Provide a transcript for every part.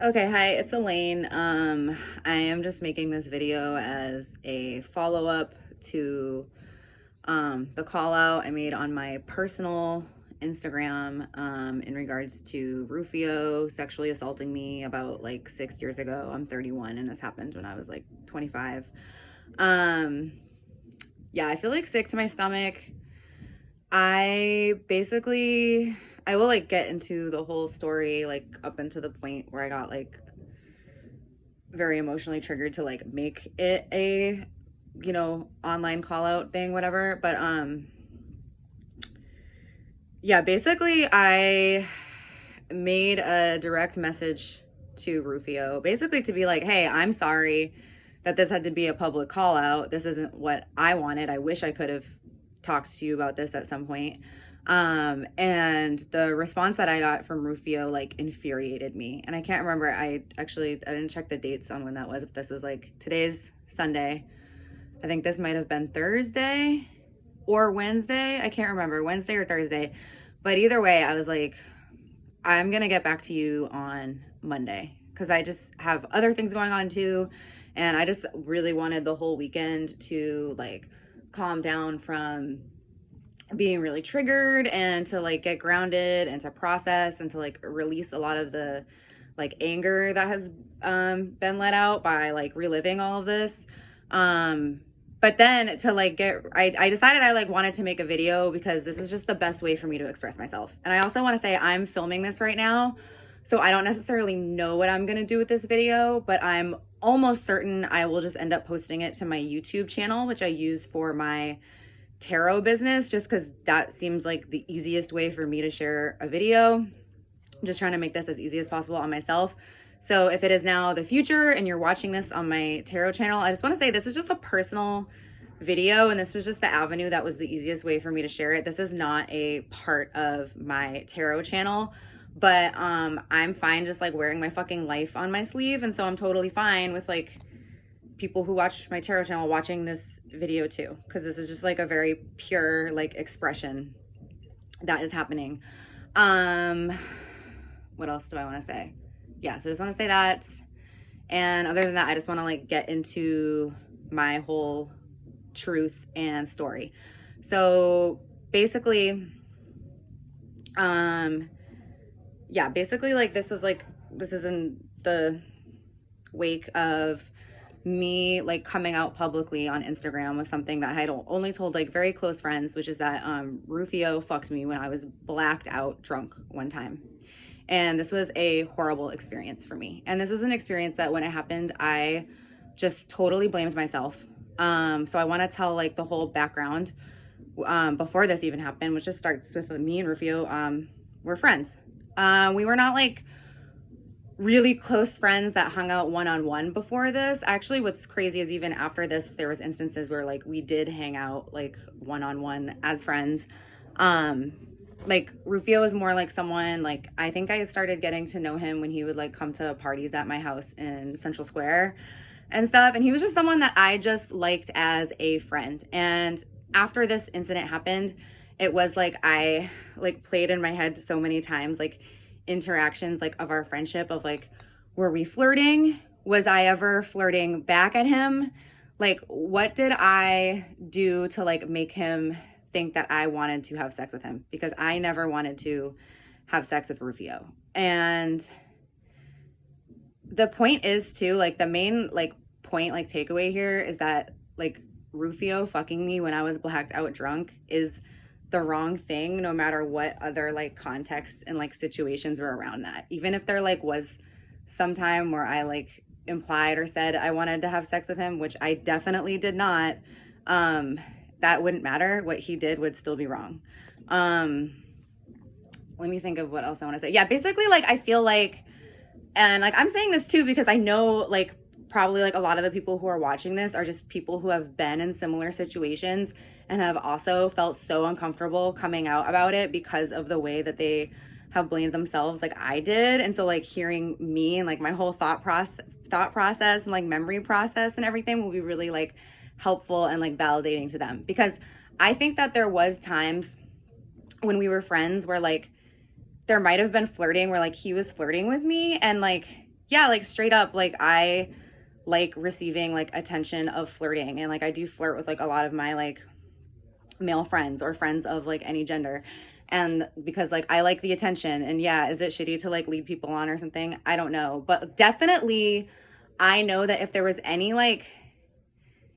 Okay, hi, it's Elaine. I am just making this video as a follow-up to the call out I made on my personal Instagram in regards to Rufio sexually assaulting me about like 6 years ago. I'm 31 and this happened when I was like 25. Um, yeah, I feel like sick to my stomach. I will like get into the whole story like up until the point where I got like very emotionally triggered to like make it a online call out thing, whatever. But yeah, basically I made a direct message to Rufio basically to be like, hey, I'm sorry that this had to be a public call out. This isn't what I wanted. I wish I could have talked to you about this at some point. And the response that I got from Rufio like infuriated me. And I can't remember. I didn't check the dates on when that was. If this was like today's Sunday, I think this might have been Thursday or Wednesday. I can't remember, Wednesday or Thursday. But either way, I was like, I'm going to get back to you on Monday because I just have other things going on too. And I just really wanted the whole weekend to like calm down from being really triggered and to like get grounded and to process and to like release a lot of the like anger that has been let out by like reliving all of this. But then to like I decided I like wanted to make a video because this is just the best way for me to express myself. And I also want to say I'm filming this right now, so I don't necessarily know what I'm gonna do with this video, but I'm almost certain I will just end up posting it to my YouTube channel, which I use for my tarot business, just because that seems like the easiest way for me to share a video. I'm just trying to make this as easy as possible on myself. So if it is now the future and you're watching this on my tarot channel, I just want to say this is just a personal video and this was just the avenue that was the easiest way for me to share it. This is not a part of my tarot channel, but I'm fine just like wearing my fucking life on my sleeve, and so I'm totally fine with like people who watch my tarot channel watching this video too, because this is just like a very pure like expression that is happening. um what else do I want to say? Yeah, so I just want to say that, and other than that I just want to like get into my whole truth and story. So basically yeah, basically like this is in the wake of me like coming out publicly on Instagram with something that I had only told like very close friends, which is that Rufio fucked me when I was blacked out drunk one time. And this was a horrible experience for me. And this is an experience that when it happened, I just totally blamed myself. So I want to tell like the whole background before this even happened, which just starts with me and Rufio. We're friends. We were not like really close friends that hung out one-on-one before this. Actually, what's crazy is even after this, there was instances where like we did hang out like one-on-one as friends. Like Rufio is more like someone like I think I started getting to know him when he would like come to parties at my house in Central Square and stuff. And he was just someone that I just liked as a friend. And after this incident happened, it was like I like played in my head so many times like interactions like of our friendship of like, were we flirting? Was I ever flirting back at him? Like what did I do to like make him think that I wanted to have sex with him? Because I never wanted to have sex with Rufio. And the point is too, like the main like point like takeaway here is that like Rufio fucking me when I was blacked out drunk is the wrong thing, no matter what other like contexts and like situations were around that. Even if there like was some time where I like implied or said I wanted to have sex with him, which I definitely did not, that wouldn't matter. What he did would still be wrong. Let me think of what else I want to say. Yeah, basically like I feel like, and like I'm saying this too because I know like probably like a lot of the people who are watching this are just people who have been in similar situations and have also felt so uncomfortable coming out about it because of the way that they have blamed themselves like I did. And so like hearing me and like my whole thought process and like memory process and everything will be really like helpful and like validating to them, because I think that there was times when we were friends where like there might have been flirting where like he was flirting with me and like yeah, like straight up, like I like receiving like attention of flirting, and like I do flirt with like a lot of my like male friends or friends of like any gender, and because like I like the attention. And yeah, is it shitty to like lead people on or something? I don't know, but definitely I know that if there was any like,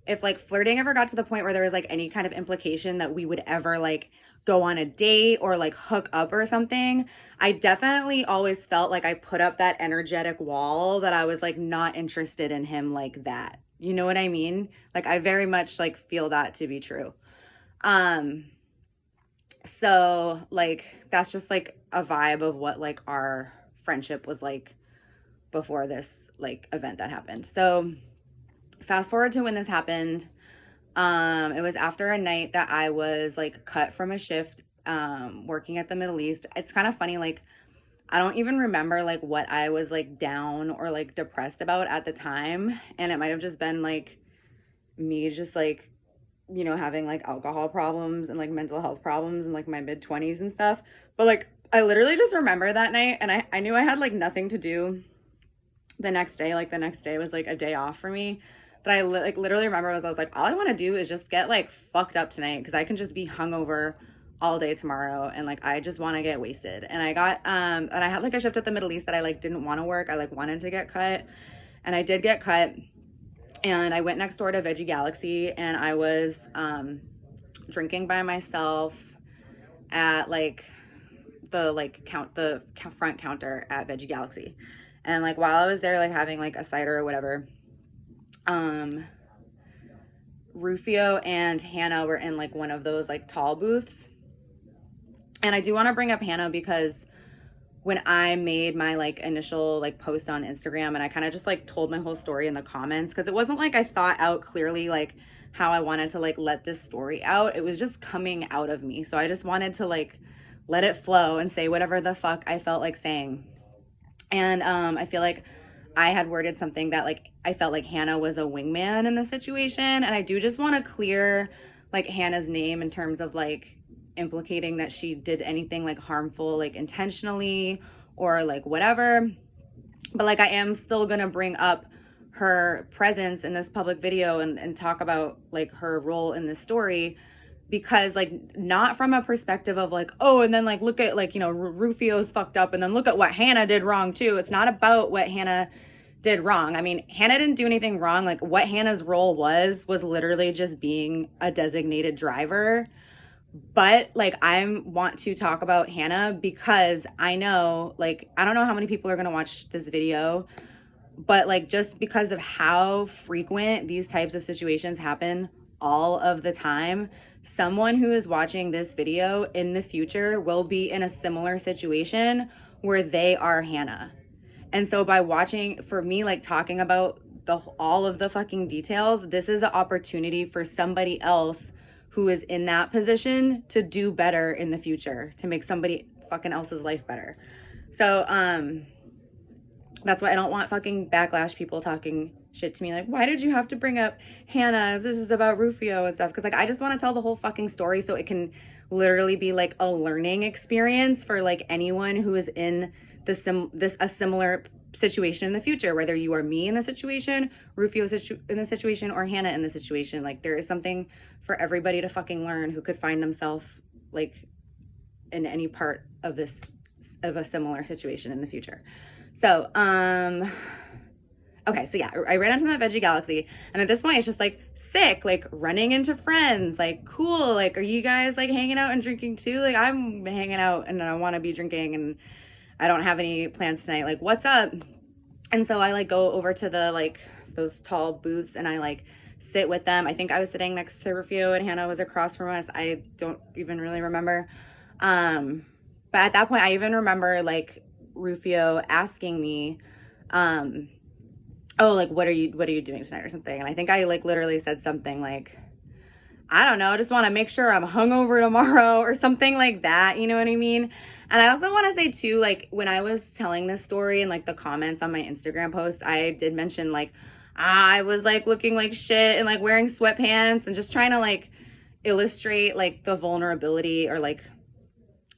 if like flirting ever got to the point where there was like any kind of implication that we would ever like go on a date or like hook up or something, I definitely always felt like I put up that energetic wall that I was like not interested in him like that. You know what I mean? Like I very much like feel that to be true. Um so like that's just like a vibe of what like our friendship was like before this like event that happened. So fast forward to when this happened. It was after a night that I was like cut from a shift working at the Middle East. It's kind of funny, like I don't even remember like what I was like down or like depressed about at the time. And it might have just been like me just like, you know, having like alcohol problems and like mental health problems in like my mid 20s and stuff. But like I literally just remember that night, and I knew I had like nothing to do the next day. Like the next day was like a day off for me. But I like literally remember I was like, all I want to do is just get like fucked up tonight, because I can just be hungover all day tomorrow, and like I just want to get wasted. And I got and I had like a shift at the Middle East that I like didn't want to work. I like wanted to get cut, and I did get cut. And I went next door to Veggie Galaxy, and I was drinking by myself at like the front counter at Veggie Galaxy. And like while I was there like having like a cider or whatever, Rufio and Hannah were in like one of those like tall booths. And I do want to bring up Hannah because when I made my like initial like post on Instagram, and I kind of just like told my whole story in the comments, because it wasn't like I thought out clearly like how I wanted to like let this story out. It was just coming out of me. So I just wanted to like let it flow and say whatever the fuck I felt like saying. And I feel like I had worded something that like I felt like Hannah was a wingman in the situation. And I do just want to clear like Hannah's name in terms of like implicating that she did anything like harmful, like intentionally or like whatever. But like I am still gonna bring up her presence in this public video and talk about like her role in this story, because like not from a perspective of like, oh, and then like look at like, you know, Rufio's fucked up and then look at what Hannah did wrong too. It's not about what Hannah did wrong. I mean, Hannah didn't do anything wrong. Like what Hannah's role was literally just being a designated driver. But like I want to talk about Hannah because I know, like, I don't know how many people are going to watch this video, but like just because of how frequent these types of situations happen all of the time, someone who is watching this video in the future will be in a similar situation where they are Hannah. And so by watching, for me, like talking about all of the fucking details, this is an opportunity for somebody else who is in that position to do better in the future, to make somebody fucking else's life better. So that's why I don't want fucking backlash people talking shit to me like, why did you have to bring up Hannah if this is about Rufio and stuff? Because like I just want to tell the whole fucking story so it can literally be like a learning experience for like anyone who is in a similar situation in the future, whether you are me in the situation, Rufio in the situation, or Hannah in the situation. Like there is something for everybody to fucking learn who could find themselves like in any part of a similar situation in the future. So okay, so yeah, I ran into that Veggie Galaxy, and at this point it's just like sick, like running into friends, like cool, like are you guys like hanging out and drinking too? Like I'm hanging out and I want to be drinking and I don't have any plans tonight, like what's up? And so I like go over to the like those tall booths and I like sit with them. I think I was sitting next to Rufio and Hannah was across from us. I don't even really remember. But at that point I even remember like Rufio asking me, oh, like what are you doing tonight or something? And I think I like literally said something like, I don't know, I just want to make sure I'm hungover tomorrow or something like that, you know what I mean? And I also want to say too, like when I was telling this story and like the comments on my Instagram post, I did mention like I was like looking like shit and like wearing sweatpants and just trying to like illustrate like the vulnerability or like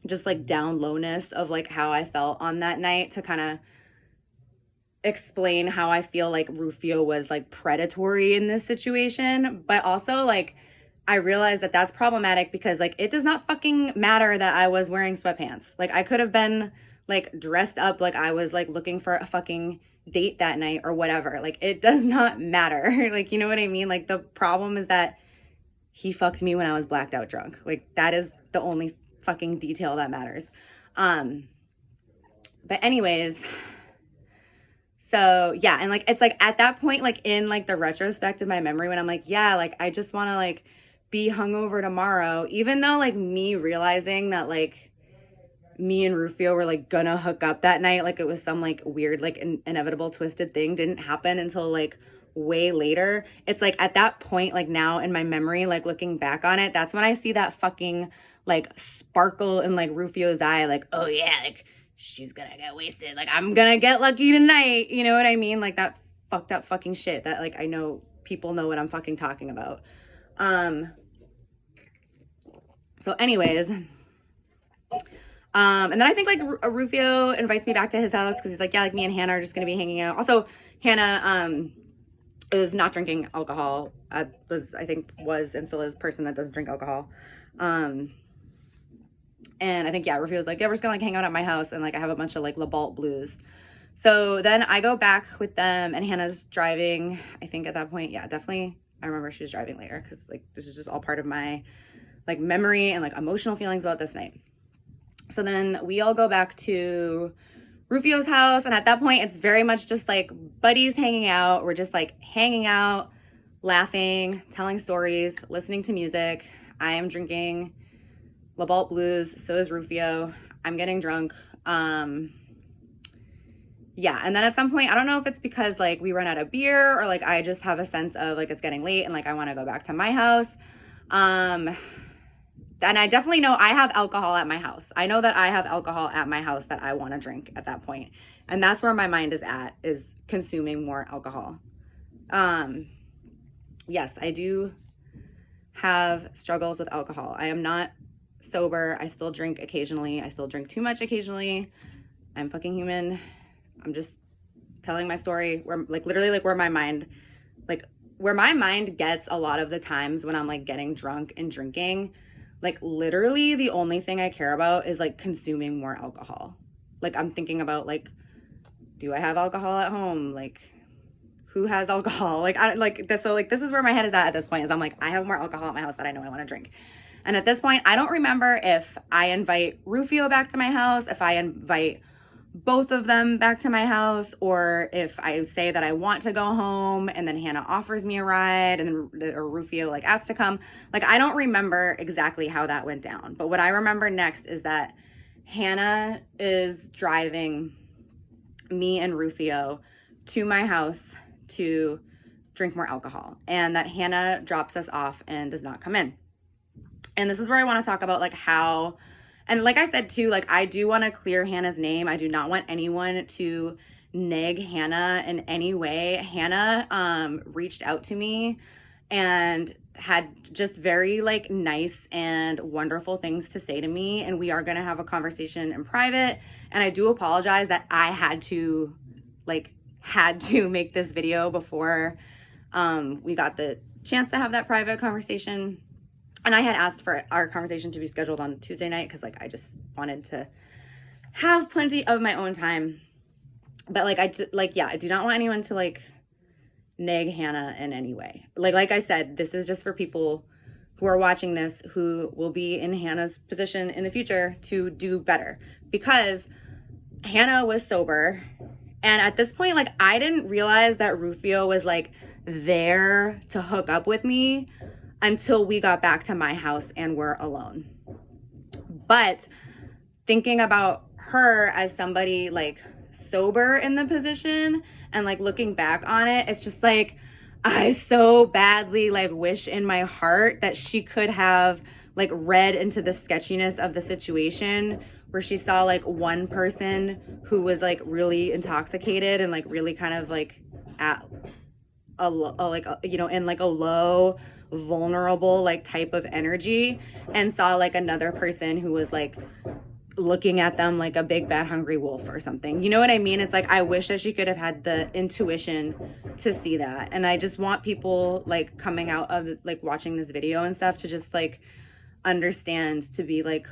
just like down lowness of like how I felt on that night, to kind of explain how I feel like Rufio was like predatory in this situation, but also like I realized that that's problematic because like it does not fucking matter that I was wearing sweatpants. Like I could have been like dressed up like I was like looking for a fucking date that night or whatever. Like it does not matter. Like, you know what I mean? Like the problem is that he fucked me when I was blacked out drunk. Like that is the only fucking detail that matters. But anyways, so yeah, and like it's like at that point, like in like the retrospect of my memory when I'm like, yeah, like I just want to like be hungover tomorrow, even though like me realizing that like me and Rufio were like gonna hook up that night, like it was some like weird like inevitable twisted thing, didn't happen until like way later. It's like at that point, like now in my memory, like looking back on it, that's when I see that fucking like sparkle in like Rufio's eye, like, oh yeah, like she's gonna get wasted, like I'm gonna get lucky tonight, you know what I mean? Like that fucked up fucking shit that like I know people know what I'm fucking talking about. So anyways, and then I think like Rufio invites me back to his house because he's like, yeah, like me and Hannah are just gonna be hanging out. Also, Hannah is not drinking alcohol. I think and still is a person that doesn't drink alcohol. And I think, yeah, Rufio's like, yeah, we're just gonna like hang out at my house and like I have a bunch of like LaBalt blues. So then I go back with them and Hannah's driving. I think at that point, yeah, definitely. I remember she was driving later because like this is just all part of my like memory and like emotional feelings about this night. So then we all go back to Rufio's house. And at that point, it's very much just like buddies hanging out. We're just like hanging out, laughing, telling stories, listening to music. I am drinking LaBalt Blues. So is Rufio. I'm getting drunk. Yeah. And then at some point, I don't know if it's because like we run out of beer or like I just have a sense of like it's getting late and like I want to go back to my house. And I definitely know I have alcohol at my house. I know that I have alcohol at my house that I want to drink at that point. And that's where my mind is at, is consuming more alcohol. Yes, I do have struggles with alcohol. I am not sober. I still drink occasionally. I still drink too much occasionally. I'm fucking human. I'm just telling my story where like literally like where my mind gets a lot of the times when I'm like getting drunk and drinking. Like literally the only thing I care about is like consuming more alcohol. Like I'm thinking about like, do I have alcohol at home? Like who has alcohol? Like I like this. So like this is where my head is at this point is I'm like, I have more alcohol at my house that I know I want to drink. And at this point, I don't remember if I invite Rufio back to my house, if I invite both of them back to my house, or if I say that I want to go home and then Hannah offers me a ride and then or Rufio like asks to come. Like I don't remember exactly how that went down. But what I remember next is that Hannah is driving me and Rufio to my house to drink more alcohol, and that Hannah drops us off and does not come in. And this is where I want to talk about like how, and like I said too, like I do want to clear Hannah's name. I do not want anyone to neg Hannah in any way. Hannah reached out to me and had just very like nice and wonderful things to say to me, and we are going to have a conversation in private. And I do apologize that I had to make this video before we got the chance to have that private conversation. And I had asked for our conversation to be scheduled on Tuesday night because like I just wanted to have plenty of my own time. But like I do not want anyone to like neg Hannah in any way. Like I said, this is just for people who are watching this who will be in Hannah's position in the future to do better, because Hannah was sober. And at this point, like I didn't realize that Rufio was like there to hook up with me until we got back to my house and were alone. But thinking about her as somebody like sober in the position and like looking back on it, it's just like I so badly like wish in my heart that she could have like read into the sketchiness of the situation, where she saw like one person who was like really intoxicated and like really kind of like at a in like a low vulnerable like type of energy, and saw like another person who was like looking at them like a big bad hungry wolf or something. You know what I mean? It's like I wish that she could have had the intuition to see that. And I just want people like coming out of like watching this video and stuff to just like understand, to be like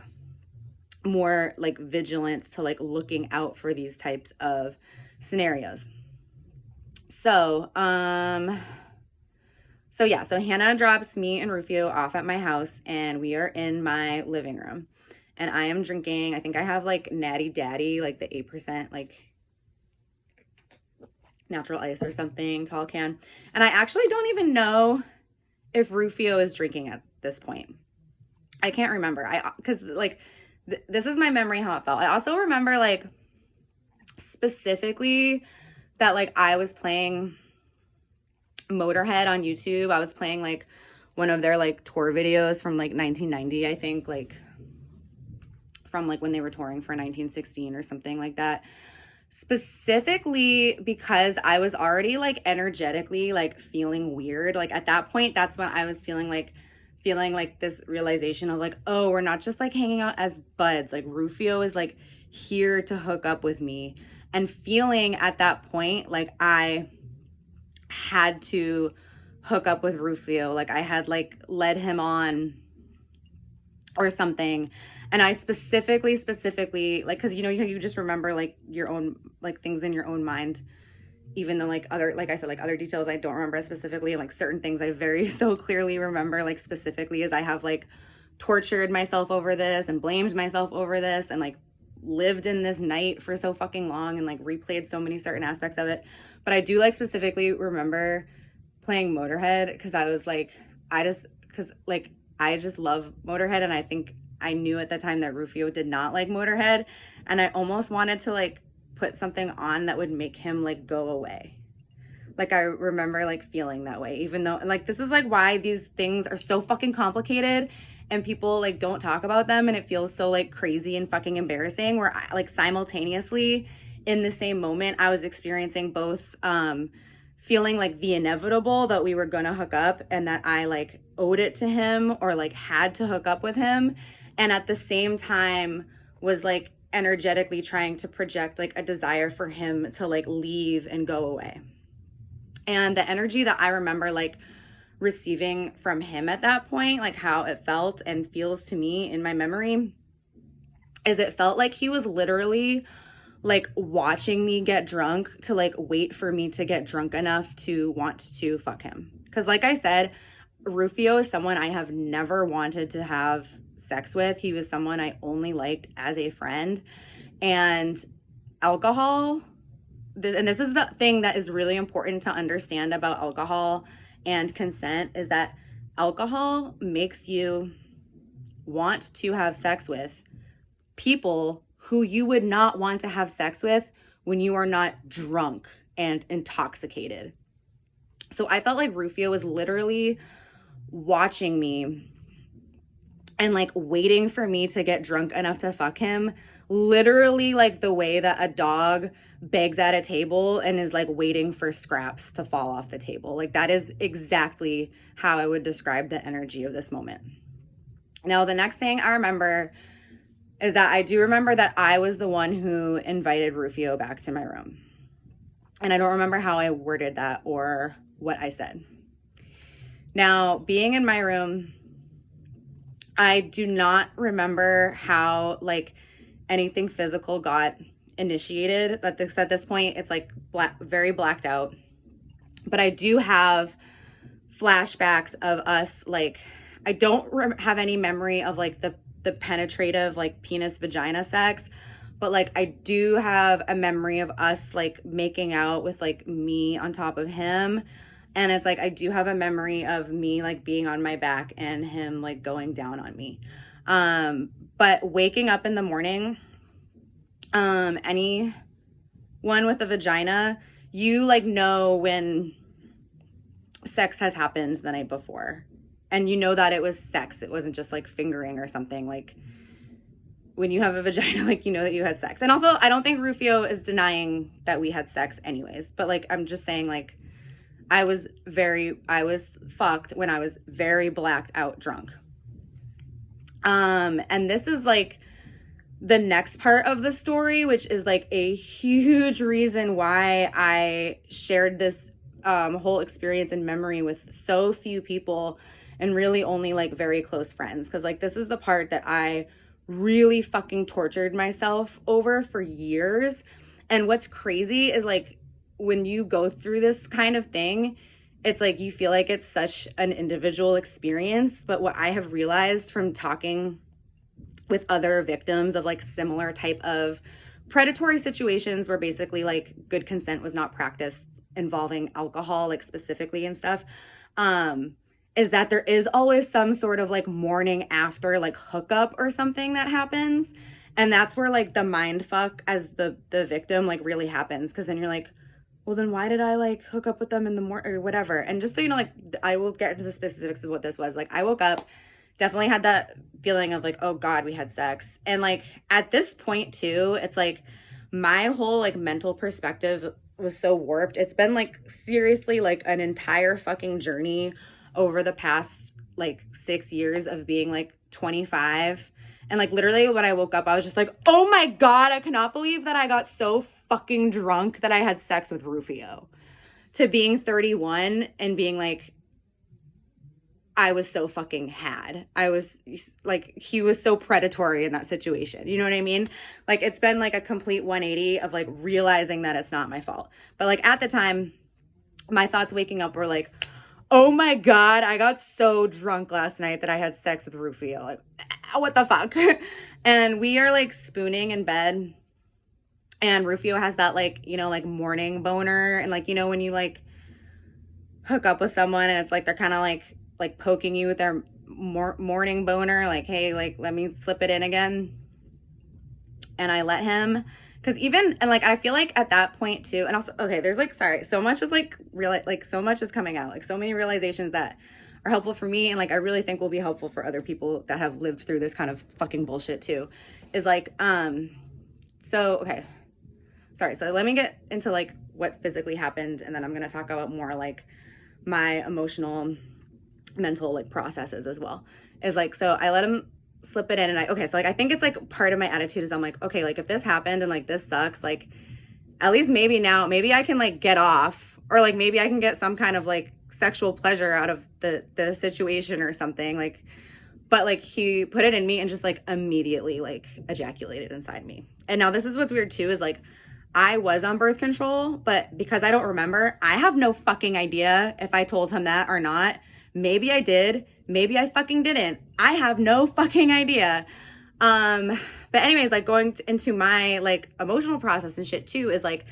more like vigilant, to like looking out for these types of scenarios. So Hannah drops me and Rufio off at my house, and we are in my living room, and I am drinking, I think I have like Natty Daddy, like the 8% like natural ice or something, tall can. And I actually don't even know if Rufio is drinking at this point. I can't remember. Because like this is my memory how it felt. I also remember like specifically that like I was playing Motorhead on YouTube. I was playing like one of their like tour videos from like 1990, I think, like from like when they were touring for 1916 or something like that. Specifically because I was already like energetically like feeling weird. Like at that point, that's when I was feeling like this realization of like, oh, we're not just like hanging out as buds. Like Rufio is like here to hook up with me. And feeling at that point like I had to hook up with Rufio. Like I had like led him on or something. And I specifically like, because you know, you just remember like your own like things in your own mind, even though like other, like I said, like other details I don't remember specifically, and like certain things I very so clearly remember like specifically, as I have like tortured myself over this and blamed myself over this and like lived in this night for so fucking long and like replayed so many certain aspects of it. But I do like specifically remember playing Motorhead because I was like, I just love Motorhead, and I think I knew at the time that Rufio did not like Motorhead, and I almost wanted to like put something on that would make him like go away. Like I remember like feeling that way, even though like this is like why these things are so fucking complicated and people like don't talk about them, and it feels so like crazy and fucking embarrassing, where I like simultaneously in the same moment I was experiencing both feeling like the inevitable that we were gonna hook up and that I like owed it to him or like had to hook up with him, and at the same time was like energetically trying to project like a desire for him to like leave and go away. And the energy that I remember like receiving from him at that point, like how it felt and feels to me in my memory, is it felt like he was literally like watching me get drunk to like wait for me to get drunk enough to want to fuck him. Because like I said, Rufio is someone I have never wanted to have sex with. He was someone I only liked as a friend. And alcohol, and this is the thing that is really important to understand about alcohol and consent, is that alcohol makes you want to have sex with people who you would not want to have sex with when you are not drunk and intoxicated. So I felt like Rufio was literally watching me and like waiting for me to get drunk enough to fuck him, literally like the way that a dog begs at a table and is like waiting for scraps to fall off the table. Like that is exactly how I would describe the energy of this moment. Now, the next thing I remember is that I do remember that I was the one who invited Rufio back to my room. And I don't remember how I worded that or what I said. Now, being in my room, I do not remember how like anything physical got initiated. At this point, it's like very blacked out. But I do have flashbacks of us, like, I don't have any memory of like the penetrative like penis vagina sex, but like I do have a memory of us like making out with like me on top of him. And it's like I do have a memory of me like being on my back and him like going down on me. But waking up in the morning, anyone with a vagina, you like know when sex has happened the night before. And you know that it was sex. It wasn't just like fingering or something. Like when you have a vagina, like you know that you had sex. And also, I don't think Rufio is denying that we had sex anyways. But like, I'm just saying like, I was fucked when I was very blacked out drunk. And this is like the next part of the story, which is like a huge reason why I shared this whole experience and memory with so few people and really only like very close friends. Cause like this is the part that I really fucking tortured myself over for years. And what's crazy is like when you go through this kind of thing, it's like you feel like it's such an individual experience. But what I have realized from talking with other victims of like similar type of predatory situations where basically like good consent was not practiced involving alcohol, like specifically and stuff, is that there is always some sort of like morning after like hookup or something that happens. And that's where like the mind fuck as the victim like really happens. Cause then you're like, well, then why did I like hook up with them in the morning or whatever? And just so you know, like I will get into the specifics of what this was. Like I woke up, definitely had that feeling of like, oh God, we had sex. And like at this point too, it's like my whole like mental perspective was so warped. It's been like seriously like an entire fucking journey over the past like 6 years of being like 25. And like literally when I woke up, I was just like, oh my God, I cannot believe that I got so fucking drunk that I had sex with Rufio. To being 31 and being like, I was so fucking had. I was like, he was so predatory in that situation. You know what I mean? Like, it's been like a complete 180 of like realizing that it's not my fault. But like at the time, my thoughts waking up were like, oh my God, I got so drunk last night that I had sex with Rufio. Like, what the fuck? And we are like spooning in bed. And Rufio has that like, you know, like morning boner. And like, you know, when you like hook up with someone and it's like, they're kind of like poking you with their morning boner, like, hey, like, let me slip it in again. And I let him, because even, and like, I feel like at that point too, and also, okay, there's like, sorry, so much is like, so much is coming out, like so many realizations that are helpful for me. And like, I really think will be helpful for other people that have lived through this kind of fucking bullshit too, is like, so, okay, sorry. So let me get into like what physically happened. And then I'm going to talk about more like my emotional mental like processes as well. Is like, so I let him slip it in and so like I think it's like part of my attitude is I'm like, okay, like if this happened and like this sucks, like at least maybe I can like get off, or like maybe I can get some kind of like sexual pleasure out of the situation or something, like. But like he put it in me and just like immediately like ejaculated inside me. And now this is what's weird too, is like I was on birth control, but because I don't remember, I have no fucking idea if I told him that or not. Maybe I did. Maybe I fucking didn't. I have no fucking idea. But anyways, like going into my like emotional process and shit too, is like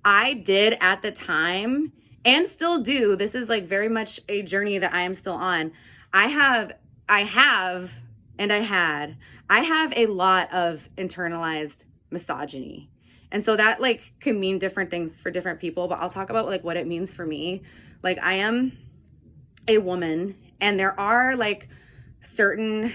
I did at the time and still do. This is like very much a journey that I am still on. I have a lot of internalized misogyny. And so that like can mean different things for different people, but I'll talk about like what it means for me. Like I am a woman and there are like certain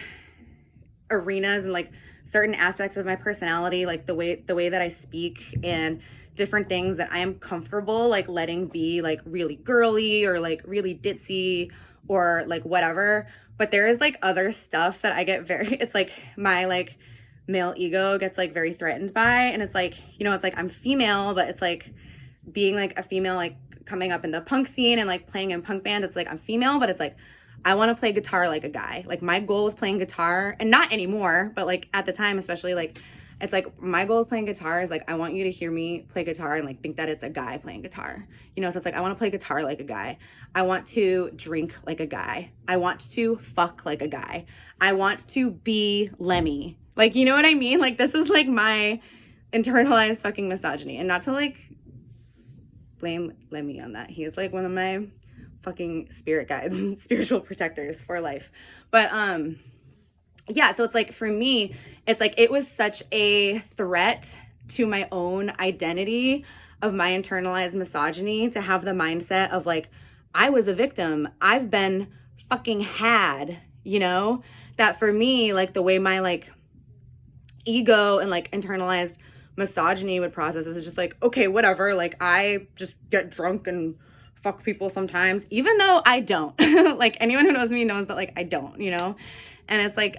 arenas and like certain aspects of my personality, like the way that I speak and different things that I am comfortable like letting be like really girly or like really ditzy or like whatever. But there is like other stuff that I get it's like my like male ego gets like very threatened by. And it's like, you know, it's like I'm female, but it's like being like a female, like coming up in the punk scene and like playing in punk band, it's like I'm female, but it's like I want to play guitar like a guy. Like my goal with playing guitar, and not anymore, but like at the time especially, like it's like my goal with playing guitar is like I want you to hear me play guitar and like think that it's a guy playing guitar, you know. So it's like I want to play guitar like a guy, I want to drink like a guy, I want to fuck like a guy, I want to be Lemmy, like, you know what I mean? Like this is like my internalized fucking misogyny. And not to like blame Lemmy on that, he is like one of my fucking spirit guides and spiritual protectors for life. But yeah, so it's like for me, it's like it was such a threat to my own identity of my internalized misogyny to have the mindset of like I was a victim, I've been fucking had, you know, that for me, like the way my like ego and like internalized misogyny would process is just like, okay, whatever, like I just get drunk and fuck people sometimes, even though I don't. Like anyone who knows me knows that like I don't, you know. And it's like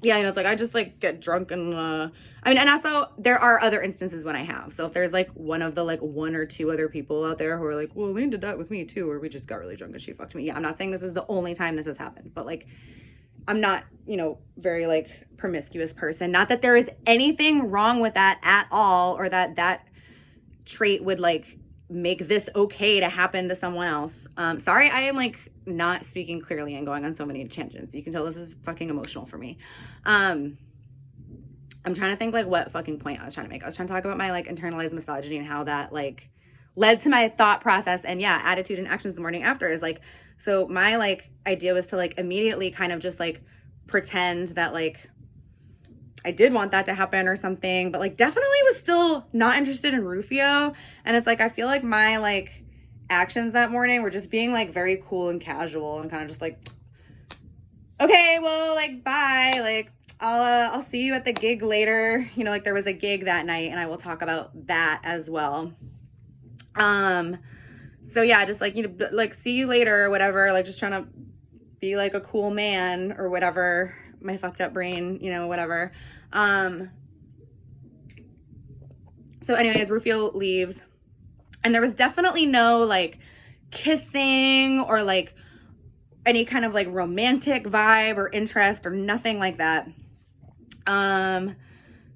yeah, you know, it's like I just like get drunk and I mean, and also there are other instances when I have. So if there's like one of the like one or two other people out there who are like, well, Elaine did that with me too, or we just got really drunk and she fucked me. Yeah, I'm not saying this is the only time this has happened, but like I'm not, you know, very like promiscuous person. Not that there is anything wrong with that at all, or that that trait would like make this okay to happen to someone else. Sorry, I am like not speaking clearly and going on so many tangents. You can tell this is fucking emotional for me. I'm trying to think like what fucking point I was trying to make. I was trying to talk about my like internalized misogyny and how that like led to my thought process and yeah, attitude and actions the morning after is like, so my like idea was to like immediately kind of just like pretend that like I did want that to happen or something, but like definitely was still not interested in Rufio. And it's like, I feel like my like actions that morning were just being like very cool and casual and kind of just like, okay, well, like, bye. Like, I'll see you at the gig later. You know, like there was a gig that night and I will talk about that as well. So yeah, just like, you know, like see you later or whatever, like just trying to be like a cool man or whatever, my fucked up brain, you know, whatever. So anyways, Rufio leaves and there was definitely no like kissing or like any kind of like romantic vibe or interest or nothing like that.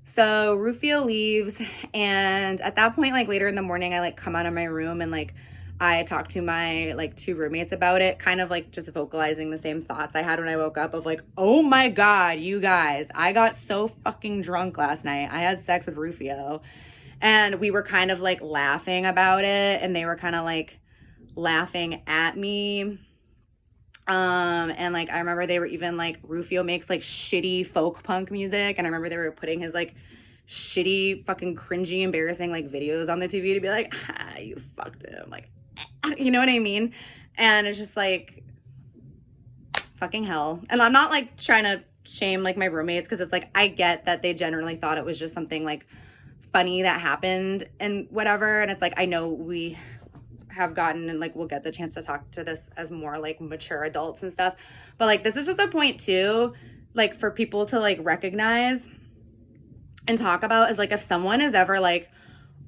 So Rufio leaves and at that point, like later in the morning, I like come out of my room and like I talked to my like two roommates about it, kind of like just vocalizing the same thoughts I had when I woke up of like, oh my God, you guys, I got so fucking drunk last night. I had sex with Rufio. And we were kind of like laughing about it and they were kind of like laughing at me. And like I remember they were even like Rufio makes like shitty folk punk music and I remember they were putting his like shitty fucking cringy embarrassing like videos on the TV to be like, ah, you fucked him, like, you know what I mean? And it's just like fucking hell. And I'm not like trying to shame like my roommates because it's like I get that they generally thought it was just something like funny that happened and whatever, and it's like I know we have gotten and like we'll get the chance to talk to this as more like mature adults and stuff, but like this is just a point too, like for people to like recognize and talk about is like if someone is ever like,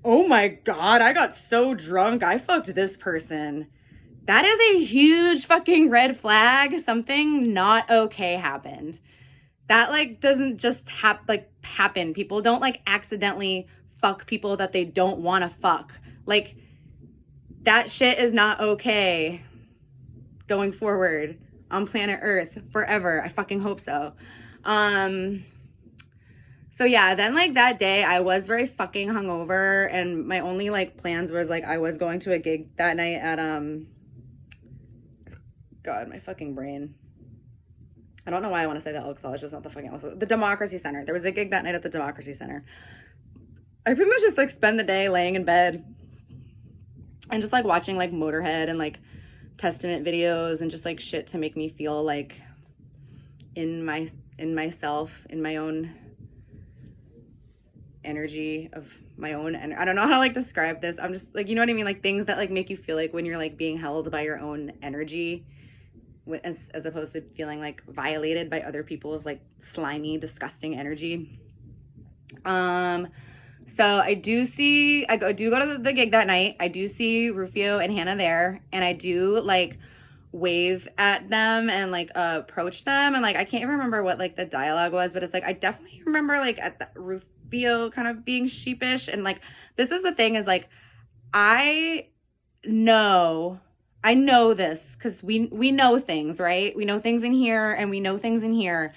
oh my God, I got so drunk I fucked this person, that is a huge fucking red flag. Something not okay happened. That like doesn't just happen. People don't like accidentally fuck people that they don't want to fuck. Like that shit is not okay going forward on planet Earth forever. I fucking hope so. So yeah, then like that day I was very fucking hungover and my only like plans was like I was going to a gig that night at God, my fucking brain. I don't know why I want to say the Elks Lodge was not the fucking Elks Lodge. The Democracy Center. There was a gig that night at the Democracy Center. I pretty much just like spend the day laying in bed and just like watching like Motorhead and like Testament videos and just like shit to make me feel like in myself, in my own energy of my own. And I don't know how to like describe this. I'm just like, you know what I mean? Like things that like make you feel like when you're like being held by your own energy. As opposed to feeling like violated by other people's like slimy, disgusting energy. So I do go to the gig that night. I do see Rufio and Hannah there, and I do like wave at them and like approach them, and like I can't even remember what like the dialogue was, but it's like I definitely remember like at the Rufio kind of being sheepish, and like this is the thing is like I know this because we know things, right? We know things in here and we know things in here.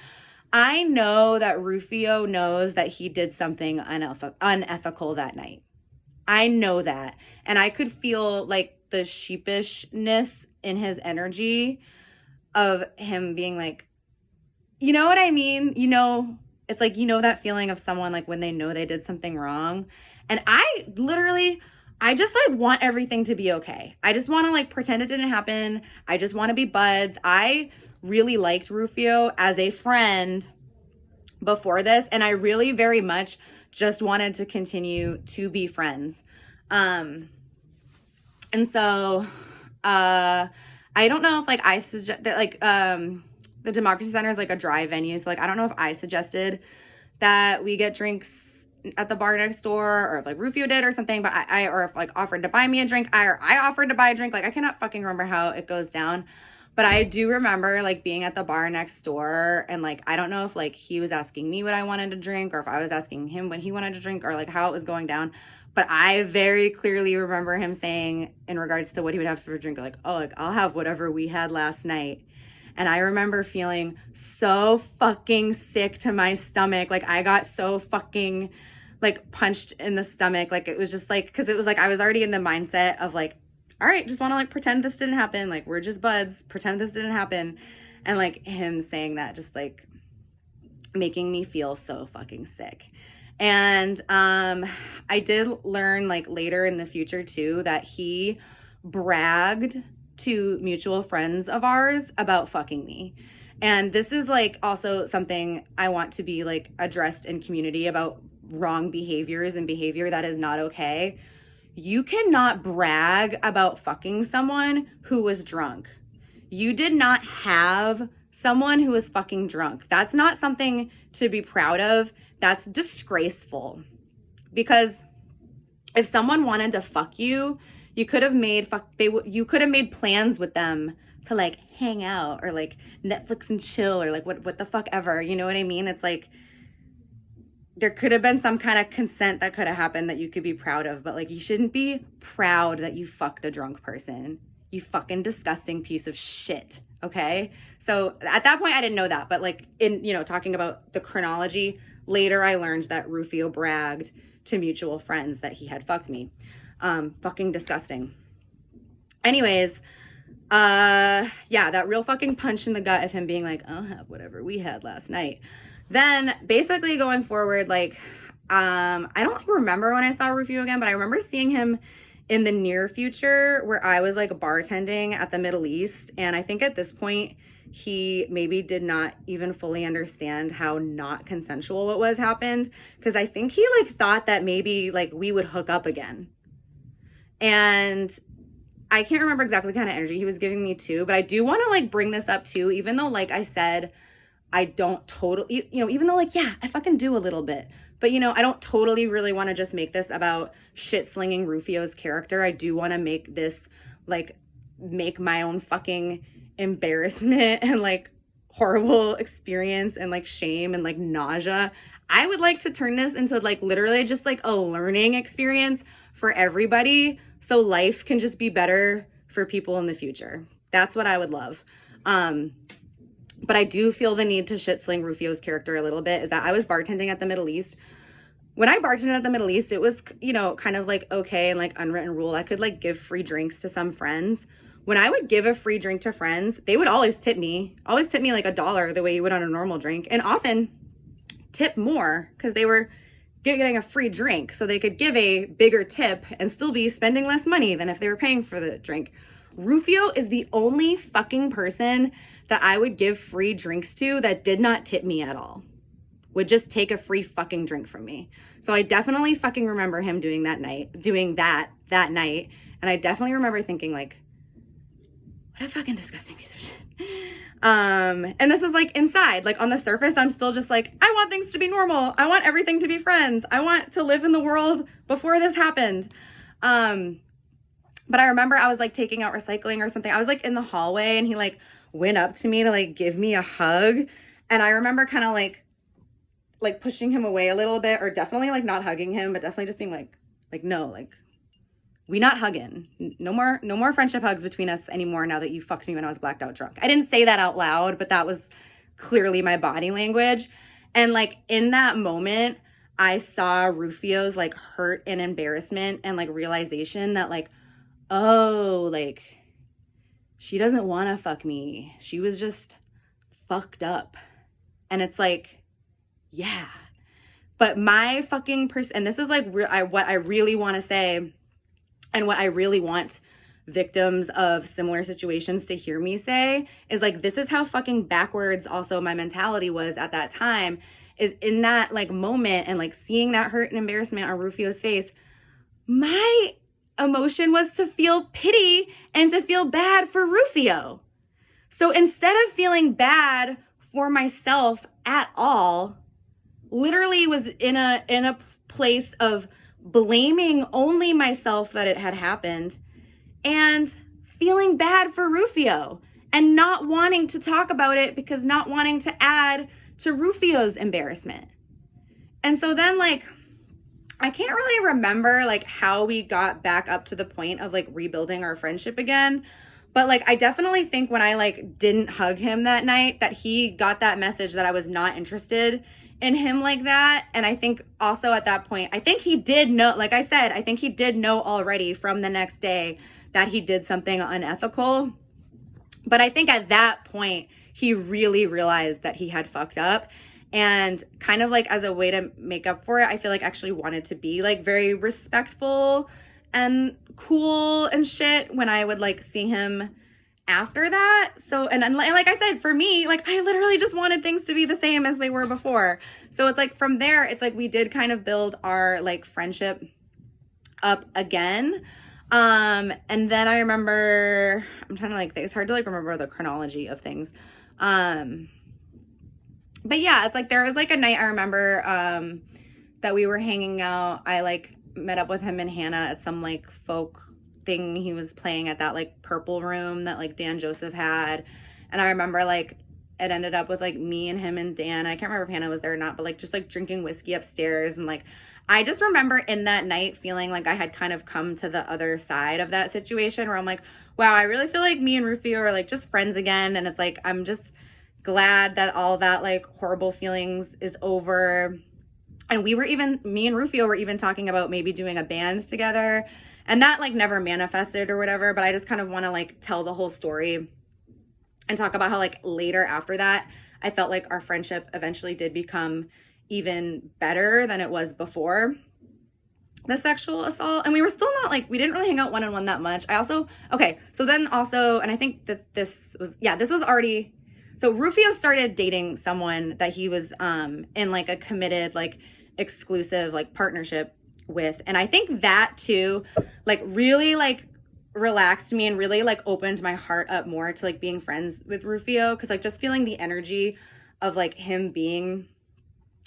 I know that Rufio knows that he did something unethical that night. I know that. And I could feel like the sheepishness in his energy of him being like, you know what I mean? You know, it's like, you know, that feeling of someone like when they know they did something wrong. And I just like want everything to be okay. I just want to like pretend it didn't happen. I just want to be buds. I really liked Rufio as a friend before this, and I really very much just wanted to continue to be friends. And so I don't know if like I suggest that like the the Democracy Center is like a dry venue. So like, I don't know if I suggested that we get drinks at the bar next door, or if like Rufio did or something, but or if like offered to buy me a drink, I offered to buy a drink. Like, I cannot fucking remember how it goes down. But I do remember like being at the bar next door, and like, I don't know if like he was asking me what I wanted to drink, or if I was asking him what he wanted to drink, or like how it was going down. But I very clearly remember him saying, in regards to what he would have for a drink, like, oh, like, I'll have whatever we had last night. And I remember feeling so fucking sick to my stomach. Like, I got so fucking like punched in the stomach. Like, it was just like, because it was like I was already in the mindset of like, all right, just want to like pretend this didn't happen. Like, we're just buds, pretend this didn't happen. And like him saying that just like making me feel so fucking sick. And I did learn like later in the future too that he bragged to mutual friends of ours about fucking me. And this is like also something I want to be like addressed in community about wrong behaviors and behavior that is not okay. You cannot brag about fucking someone who was drunk. You did not have someone who was fucking drunk. That's not something to be proud of. That's disgraceful. Because if someone wanted to fuck you, you could have made you could have made plans with them to like hang out, or like Netflix and chill, or like what the fuck ever. You know what I mean? It's like there could have been some kind of consent that could have happened that you could be proud of, but like you shouldn't be proud that you fucked a drunk person. You fucking disgusting piece of shit. Okay? So at that point I didn't know that, but like in, you know, talking about the chronology, later I learned that Rufio bragged to mutual friends that he had fucked me. Fucking disgusting. Anyways, yeah, that real fucking punch in the gut of him being like, I'll have whatever we had last night. Then basically going forward, like, I don't remember when I saw Rufio again, but I remember seeing him in the near future where I was like bartending at the Middle East. And I think at this point, he maybe did not even fully understand how not consensual what was happened. Cause I think he like thought that maybe like we would hook up again. And I can't remember exactly the kind of energy he was giving me too, but I do want to like bring this up too, even though like I said, I don't totally, you know, even though like, yeah, I fucking do a little bit, but you know, I don't totally really want to just make this about shit slinging Rufio's character. I do want to make this like, make my own fucking embarrassment and like horrible experience and like shame and like nausea. I would like to turn this into like literally just like a learning experience for everybody, so life can just be better for people in the future. That's what I would love. But I do feel the need to shit sling Rufio's character a little bit, is that I was bartending at the Middle East. When I bartended at the Middle East, it was, you know, kind of like okay and like unwritten rule. I could like give free drinks to some friends. When I would give a free drink to friends, they would always tip me like $1 the way you would on a normal drink, and often tip more because they were getting a free drink, so they could give a bigger tip and still be spending less money than if they were paying for the drink. Rufio is the only fucking person that I would give free drinks to that did not tip me at all. Would just take a free fucking drink from me. So I definitely fucking remember him doing that night. And I definitely remember thinking like, what a fucking disgusting piece of shit. And this is like inside, like on the surface, I'm still just like, I want things to be normal. I want everything to be friends. I want to live in the world before this happened. But I remember I was like taking out recycling or something. I was like in the hallway and he like went up to me to like give me a hug. And I remember kind of like pushing him away a little bit, or definitely like not hugging him, but definitely just being like, no, like we not hugging. No more friendship hugs between us anymore now that you fucked me when I was blacked out drunk. I didn't say that out loud, but that was clearly my body language. And like in that moment, I saw Rufio's like hurt and embarrassment and like realization that like, oh, like she doesn't want to fuck me. She was just fucked up. And it's like, yeah. But my fucking and this is like what I really want to say, and what I really want victims of similar situations to hear me say is like, this is how fucking backwards also my mentality was at that time, is in that like moment and like seeing that hurt and embarrassment on Rufio's face, my emotion was to feel pity and to feel bad for Rufio. So instead of feeling bad for myself at all. Literally was in a place of blaming only myself that it had happened and feeling bad for Rufio and not wanting to talk about it because not wanting to add to Rufio's embarrassment. And so then, like, I can't really remember, like, how we got back up to the point of, like, rebuilding our friendship again. But, like, I definitely think when I, like, didn't hug him that night, that he got that message that I was not interested in him like that. And I think also at that point, I think he did know, like I said, I think he did know already from the next day that he did something unethical. But I think at that point, he really realized that he had fucked up. And kind of like as a way to make up for it, I feel like actually wanted to be like very respectful and cool and shit when I would like see him after that. So, and like I said, for me, like I literally just wanted things to be the same as they were before. So it's like from there, it's like we did kind of build our like friendship up again. And then I remember, I'm trying to like, it's hard to like remember the chronology of things. But yeah, it's like there was like a night I remember that we were hanging out. I like met up with him and Hannah at some like folk thing he was playing at that like purple room that like Dan Joseph had. And I remember like it ended up with like me and him and Dan. I can't remember if Hannah was there or not, but like just like drinking whiskey upstairs. And like I just remember in that night feeling like I had kind of come to the other side of that situation where I'm like, wow, I really feel like me and Rufio are like just friends again. And it's like I'm just glad that all that like horrible feelings is over. And me and Rufio were even talking about maybe doing a band together, and that like never manifested or whatever, but I just kind of want to like tell the whole story and talk about how like later after that I felt like our friendship eventually did become even better than it was before the sexual assault. And we were still not like, we didn't really hang out one-on-one that much. So then also, and I think that this was already, so Rufio started dating someone that he was in like a committed, like exclusive, like partnership with. And I think that too, like really like relaxed me and really like opened my heart up more to like being friends with Rufio. Cause like just feeling the energy of like him being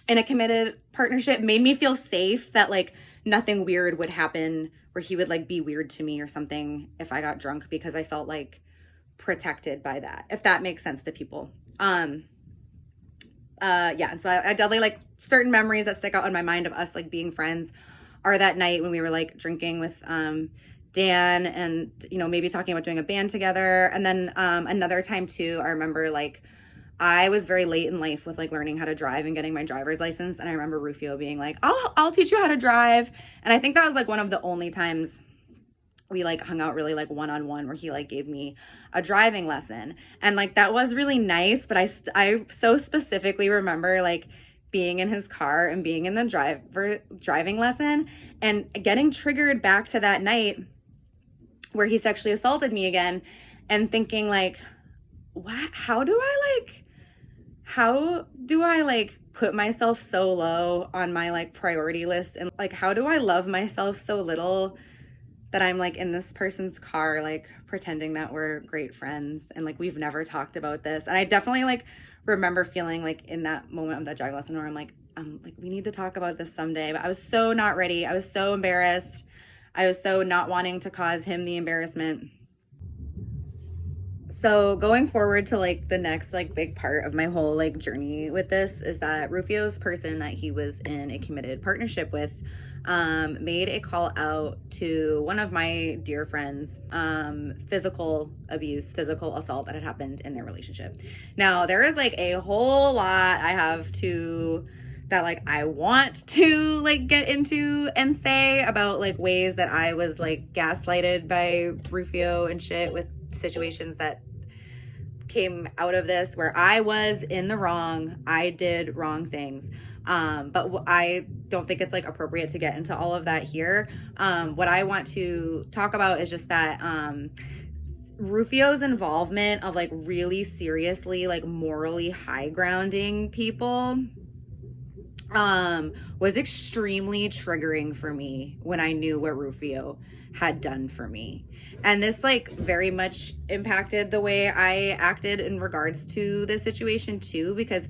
in a committed partnership made me feel safe that like nothing weird would happen where he would like be weird to me or something if I got drunk, because I felt like protected by that, if that makes sense to people. And so I definitely like certain memories that stick out in my mind of us like being friends are that night when we were like drinking with Dan and, you know, maybe talking about doing a band together. And then another time too, I remember like I was very late in life with like learning how to drive and getting my driver's license. And I remember Rufio being like, I'll teach you how to drive. And I think that was like one of the only times we like hung out really like one-on-one where he like gave me a driving lesson. And like that was really nice, but I so specifically remember like being in his car and being in the driving lesson and getting triggered back to that night where he sexually assaulted me again and thinking like, what, how do I like put myself so low on my like priority list, and like how do I love myself so little that I'm like in this person's car like pretending that we're great friends and like we've never talked about this. And I definitely like remember feeling like in that moment of that driving lesson where I'm like we need to talk about this someday, but I was so not ready. I was so embarrassed. I was so not wanting to cause him the embarrassment. So going forward to like the next like big part of my whole like journey with this is that Rufio's person that he was in a committed partnership with made a call out to one of my dear friends, physical assault that had happened in their relationship. Now there is like a whole lot I want to like get into and say about like ways that I was like gaslighted by Rufio and shit with situations that came out of this where I was in the wrong. I did wrong things. But I don't think it's like appropriate to get into all of that here. What I want to talk about is just that Rufio's involvement of like really seriously like morally high grounding people was extremely triggering for me when I knew what Rufio had done for me. And this like very much impacted the way I acted in regards to this situation too, because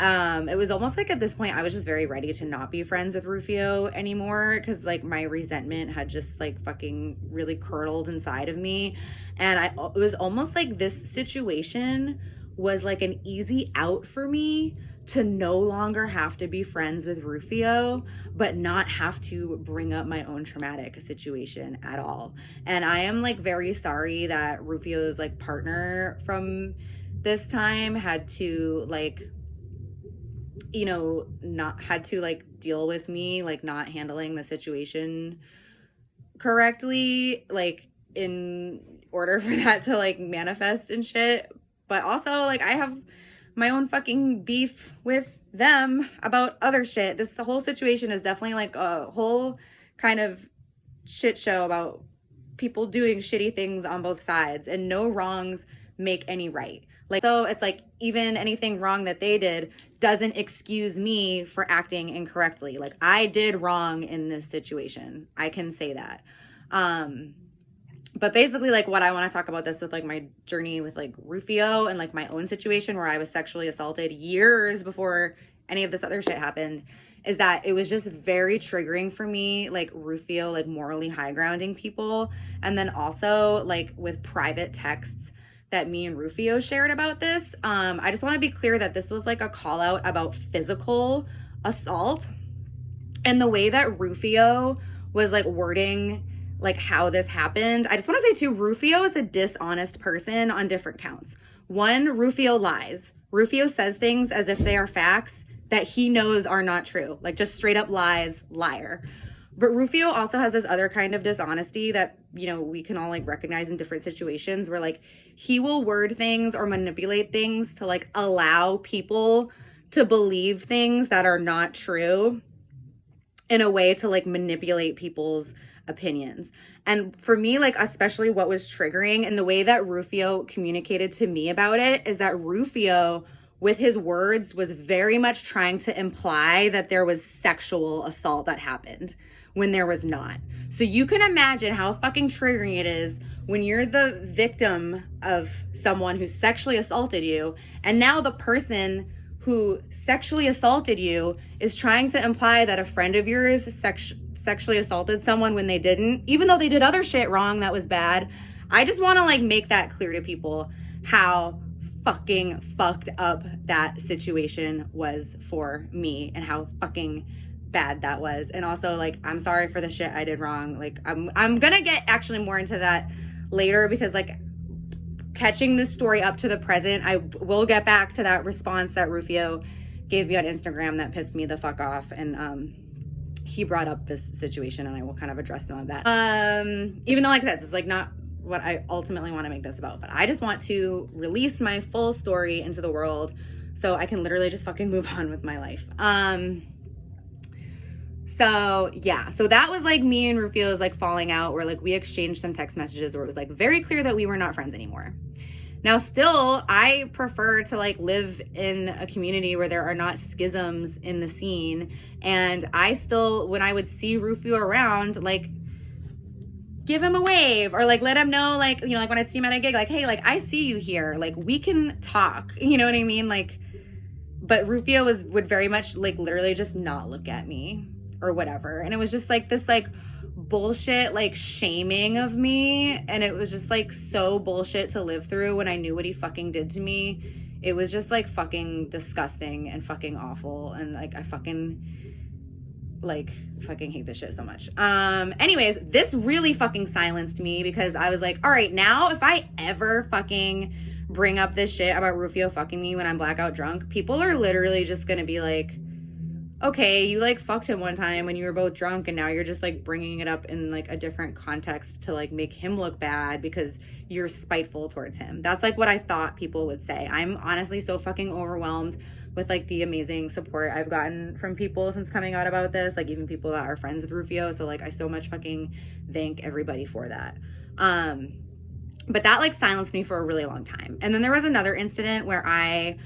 it was almost like at this point I was just very ready to not be friends with Rufio anymore, because like my resentment had just like fucking really curdled inside of me. And it was almost like this situation was like an easy out for me to no longer have to be friends with Rufio, but not have to bring up my own traumatic situation at all. And I am like very sorry that Rufio's like partner from this time had to like, you know, not had to like deal with me like not handling the situation correctly, like in order for that to like manifest and shit. But also like I have my own fucking beef with them about other shit. This whole situation is definitely like a whole kind of shit show about people doing shitty things on both sides, and no wrongs make any right. Like, so it's like even anything wrong that they did doesn't excuse me for acting incorrectly. Like I did wrong in this situation. I can say that. But basically like what I want to talk about this with like my journey with like Rufio and like my own situation where I was sexually assaulted years before any of this other shit happened, is that it was just very triggering for me, like Rufio like morally high grounding people. And then also like with private texts that me and Rufio shared about this. I just want to be clear that this was like a call out about physical assault, and the way that Rufio was like wording like how this happened. I just want to say too, Rufio is a dishonest person on different counts. One, Rufio lies. Rufio says things as if they are facts that he knows are not true. Like just straight up lies, liar. But Rufio also has this other kind of dishonesty that, you know, we can all like recognize in different situations where like he will word things or manipulate things to like allow people to believe things that are not true in a way to like manipulate people's opinions. And for me, like especially what was triggering and the way that Rufio communicated to me about it is that Rufio with his words was very much trying to imply that there was sexual assault that happened when there was not. So you can imagine how fucking triggering it is when you're the victim of someone who sexually assaulted you, and now the person who sexually assaulted you is trying to imply that a friend of yours sexually assaulted someone when they didn't, even though they did other shit wrong that was bad. I just want to like make that clear to people how fucking fucked up that situation was for me and how fucking bad that was. And also like I'm sorry for the shit I did wrong. Like I'm gonna get actually more into that later, because like catching this story up to the present, I will get back to that response that Rufio gave me on Instagram that pissed me the fuck off. And he brought up this situation and I will kind of address some of that. Even though like I said, this is like not what I ultimately want to make this about, but I just want to release my full story into the world so I can literally just fucking move on with my life. So yeah, so that was like me and Rufio's like falling out, where like we exchanged some text messages where it was like very clear that we were not friends anymore. Now still, I prefer to like live in a community where there are not schisms in the scene, and I still, when I would see Rufio around, like give him a wave or like let him know, like, you know, like when I'd see him at a gig, like, hey, like I see you here, like we can talk, you know what I mean? Like, but Rufio would very much like literally just not look at me or whatever. And it was just like this like bullshit like shaming of me, and it was just like so bullshit to live through when I knew what he fucking did to me. It was just like fucking disgusting and fucking awful, and like I fucking hate this shit so much. Anyways, this really fucking silenced me, because I was like, all right, now if I ever fucking bring up this shit about Rufio fucking me when I'm blackout drunk, people are literally just gonna be like, okay, you like fucked him one time when you were both drunk, and now you're just like bringing it up in like a different context to like make him look bad because you're spiteful towards him. That's like what I thought people would say. I'm honestly so fucking overwhelmed with like the amazing support I've gotten from people since coming out about this, like even people that are friends with Rufio. So like I so much fucking thank everybody for that. But that like silenced me for a really long time. And then there was another incident where I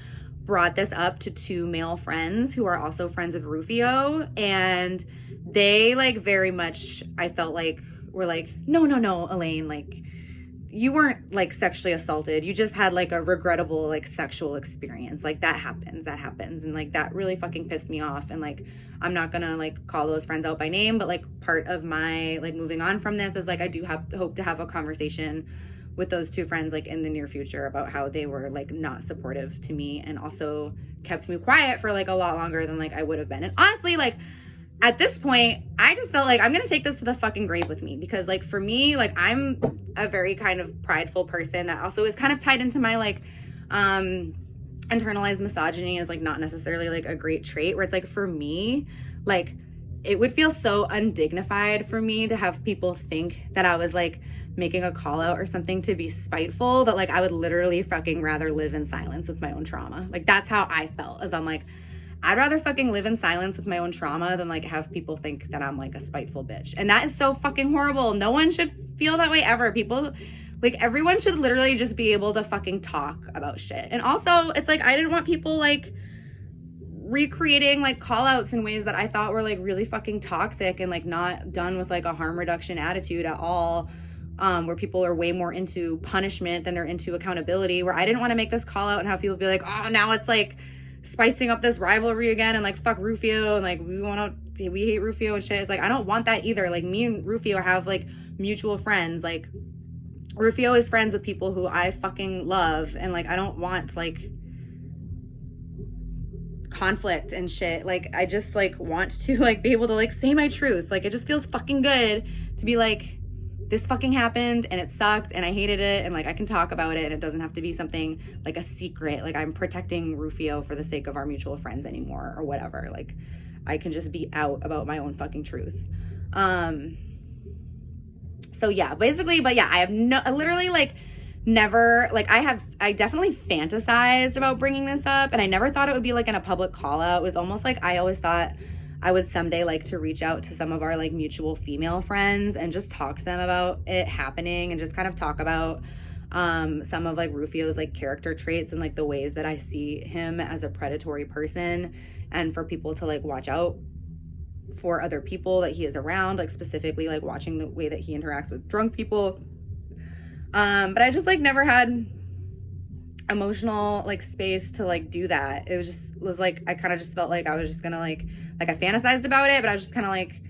brought this up to two male friends who are also friends with Rufio, and they like very much, I felt like, were like, no, Elaine, like, you weren't like sexually assaulted. You just had like a regrettable like sexual experience. Like that happens. And like that really fucking pissed me off. And like, I'm not gonna like call those friends out by name, but like part of my like moving on from this is like, I do hope to have a conversation with those two friends like in the near future about how they were like not supportive to me and also kept me quiet for like a lot longer than like I would have been. And honestly, like, at this point, I just felt like I'm going to take this to the fucking grave with me because, like, for me, like, I'm a very kind of prideful person that also is kind of tied into my, like, internalized misogyny is, like, not necessarily, like, a great trait where it's, like, for me, like, it would feel so undignified for me to have people think that I was, like, making a call out or something to be spiteful that, like, I would literally fucking rather live in silence with my own trauma. Like, that's how I felt as I'm, like, I'd rather fucking live in silence with my own trauma than like have people think that I'm like a spiteful bitch. And that is so fucking horrible. No one should feel that way ever. People, like everyone should literally just be able to fucking talk about shit. And also it's like, I didn't want people like recreating like call outs in ways that I thought were like really fucking toxic and like not done with like a harm reduction attitude at all. Where people are way more into punishment than they're into accountability, where I didn't want to make this call out and have people be like, oh, now it's like spicing up this rivalry again and like fuck Rufio and like we hate Rufio and shit. It's like I don't want that either. Like me and Rufio have like mutual friends. Like Rufio is friends with people who I fucking love and like I don't want like conflict and shit. Like I just like want to like be able to like say my truth. Like it just feels fucking good to be like, this fucking happened and it sucked and I hated it and like I can talk about it and it doesn't have to be something like a secret, like I'm protecting Rufio for the sake of our mutual friends anymore or whatever. Like I can just be out about my own fucking truth. So yeah, basically, but yeah, I have literally like never, like I definitely fantasized about bringing this up and I never thought it would be like in a public call out. It was almost like I always thought I would someday like to reach out to some of our like mutual female friends and just talk to them about it happening and just kind of talk about some of like Rufio's like character traits and like the ways that I see him as a predatory person and for people to like watch out for other people that he is around, like specifically like watching the way that he interacts with drunk people. But I just like never had emotional like space to like do that. It was like I kind of just felt like I was just gonna like I fantasized about it, but I was just kind of like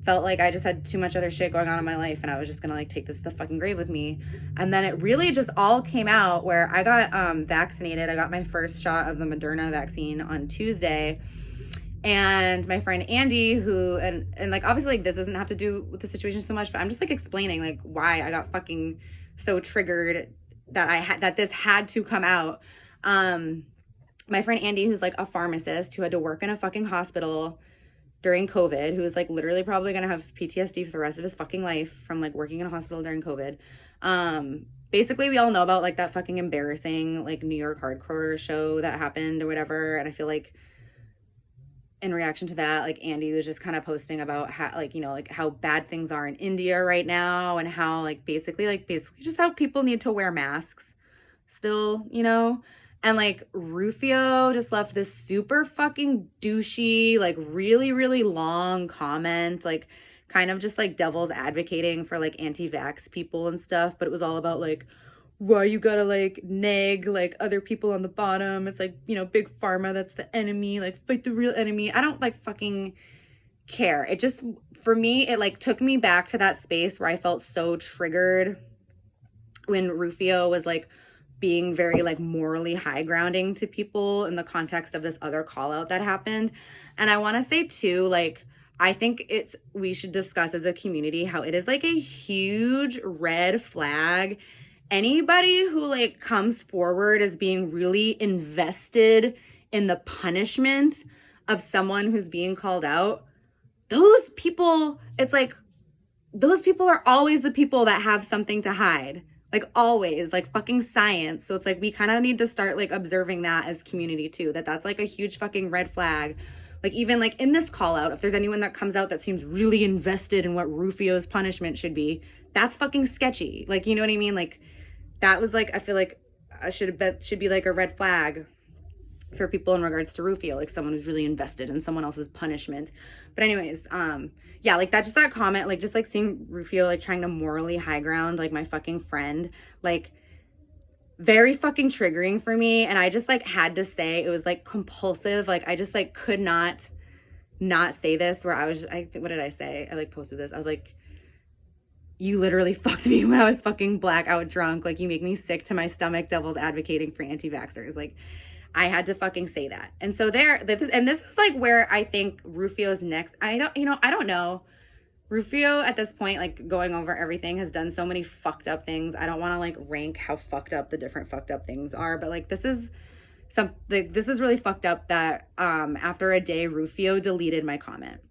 felt like I just had too much other shit going on in my life and I was just gonna like take this to the fucking grave with me. And then it really just all came out where I got vaccinated. I got my first shot of the Moderna vaccine on Tuesday. And my friend Andy, who and like obviously like this doesn't have to do with the situation so much, but I'm just like explaining like why I got fucking so triggered that this had to come out. My friend Andy, who's like a pharmacist who had to work in a fucking hospital during COVID, who is like literally probably gonna have PTSD for the rest of his fucking life from like working in a hospital during COVID. Basically we all know about like that fucking embarrassing like New York hardcore show that happened or whatever. And I feel like in reaction to that, like Andy was just kind of posting about how like, you know, like how bad things are in India right now and how like basically just how people need to wear masks still, you know. And like Rufio just left this super fucking douchey, like really, really long comment, like kind of just like devil's advocating for like anti-vax people and stuff. But it was all about like, why you gotta like nag like other people on the bottom. It's like, you know, big pharma, that's the enemy, like fight the real enemy. I don't like fucking care. It just, for me, it like took me back to that space where I felt so triggered when Rufio was like being very like morally high grounding to people in the context of this other call out that happened. And I want to say too, like, I think we should discuss as a community how it is like a huge red flag. Anybody who like comes forward as being really invested in the punishment of someone who's being called out, those people, it's like, those people are always the people that have something to hide. Like always, like fucking science. So it's like we kind of need to start like observing that as community too, that's like a huge fucking red flag. Like even like in this call out, if there's anyone that comes out that seems really invested in what Rufio's punishment should be, that's fucking sketchy. Like, you know what I mean? Like that was like, I feel like I should be like a red flag. for people in regards to Rufio, like someone who's really invested in someone else's punishment. But anyways, yeah, like that comment, like just like seeing Rufio like trying to morally high ground like my fucking friend, like very fucking triggering for me. And I just like had to say, it was like compulsive. Like I just like could not say this, where I was just, what did I say? I like posted this. I was like, you literally fucked me when I was fucking blackout drunk. Like, you make me sick to my stomach, devil's advocating for anti-vaxxers. Like, I had to fucking say that. And so this is like where I think Rufio's next. I don't know. Rufio at this point, like going over everything, has done so many fucked up things. I don't want to like rank how fucked up the different fucked up things are, but like this is really fucked up that after a day, Rufio deleted my comment.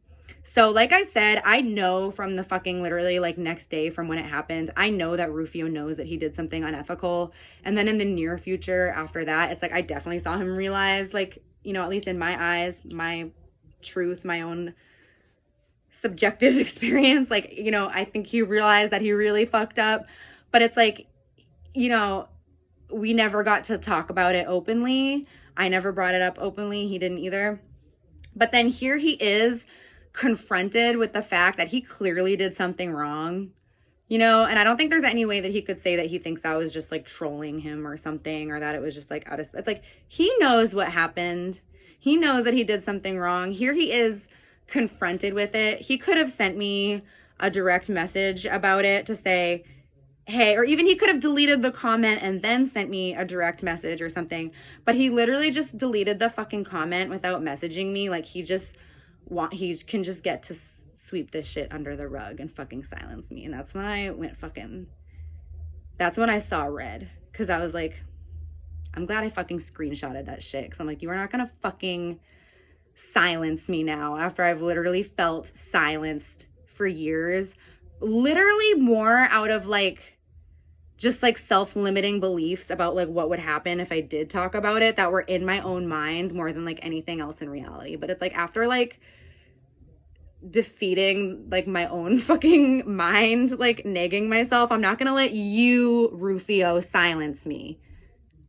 So like I said, I know from the fucking literally like next day from when it happened, I know that Rufio knows that he did something unethical. And then in the near future after that, it's like I definitely saw him realize, like, you know, at least in my eyes, my truth, my own subjective experience, like, you know, I think he realized that he really fucked up. But it's like, you know, we never got to talk about it openly. I never brought it up openly. He didn't either. But then here he is, confronted with the fact that he clearly did something wrong, you know, and I don't think there's any way that he could say that he thinks I was just like trolling him or something, or that it was just like it's like he knows what happened. He knows that he did something wrong. Here he is confronted with it. He could have sent me a direct message about it to say, hey, or even he could have deleted the comment and then sent me a direct message or something, but he literally just deleted the fucking comment without messaging me. Like he can just get to sweep this shit under the rug and fucking silence me. And that's when I that's when I saw red, because I was like, I'm glad I fucking screenshotted that shit, because I'm like, you are not gonna fucking silence me now after I've literally felt silenced for years, literally more out of like just like self-limiting beliefs about like what would happen if I did talk about it, that were in my own mind more than like anything else in reality. But it's like after like defeating like my own fucking mind, like nagging myself, I'm not gonna let you, Rufio, silence me.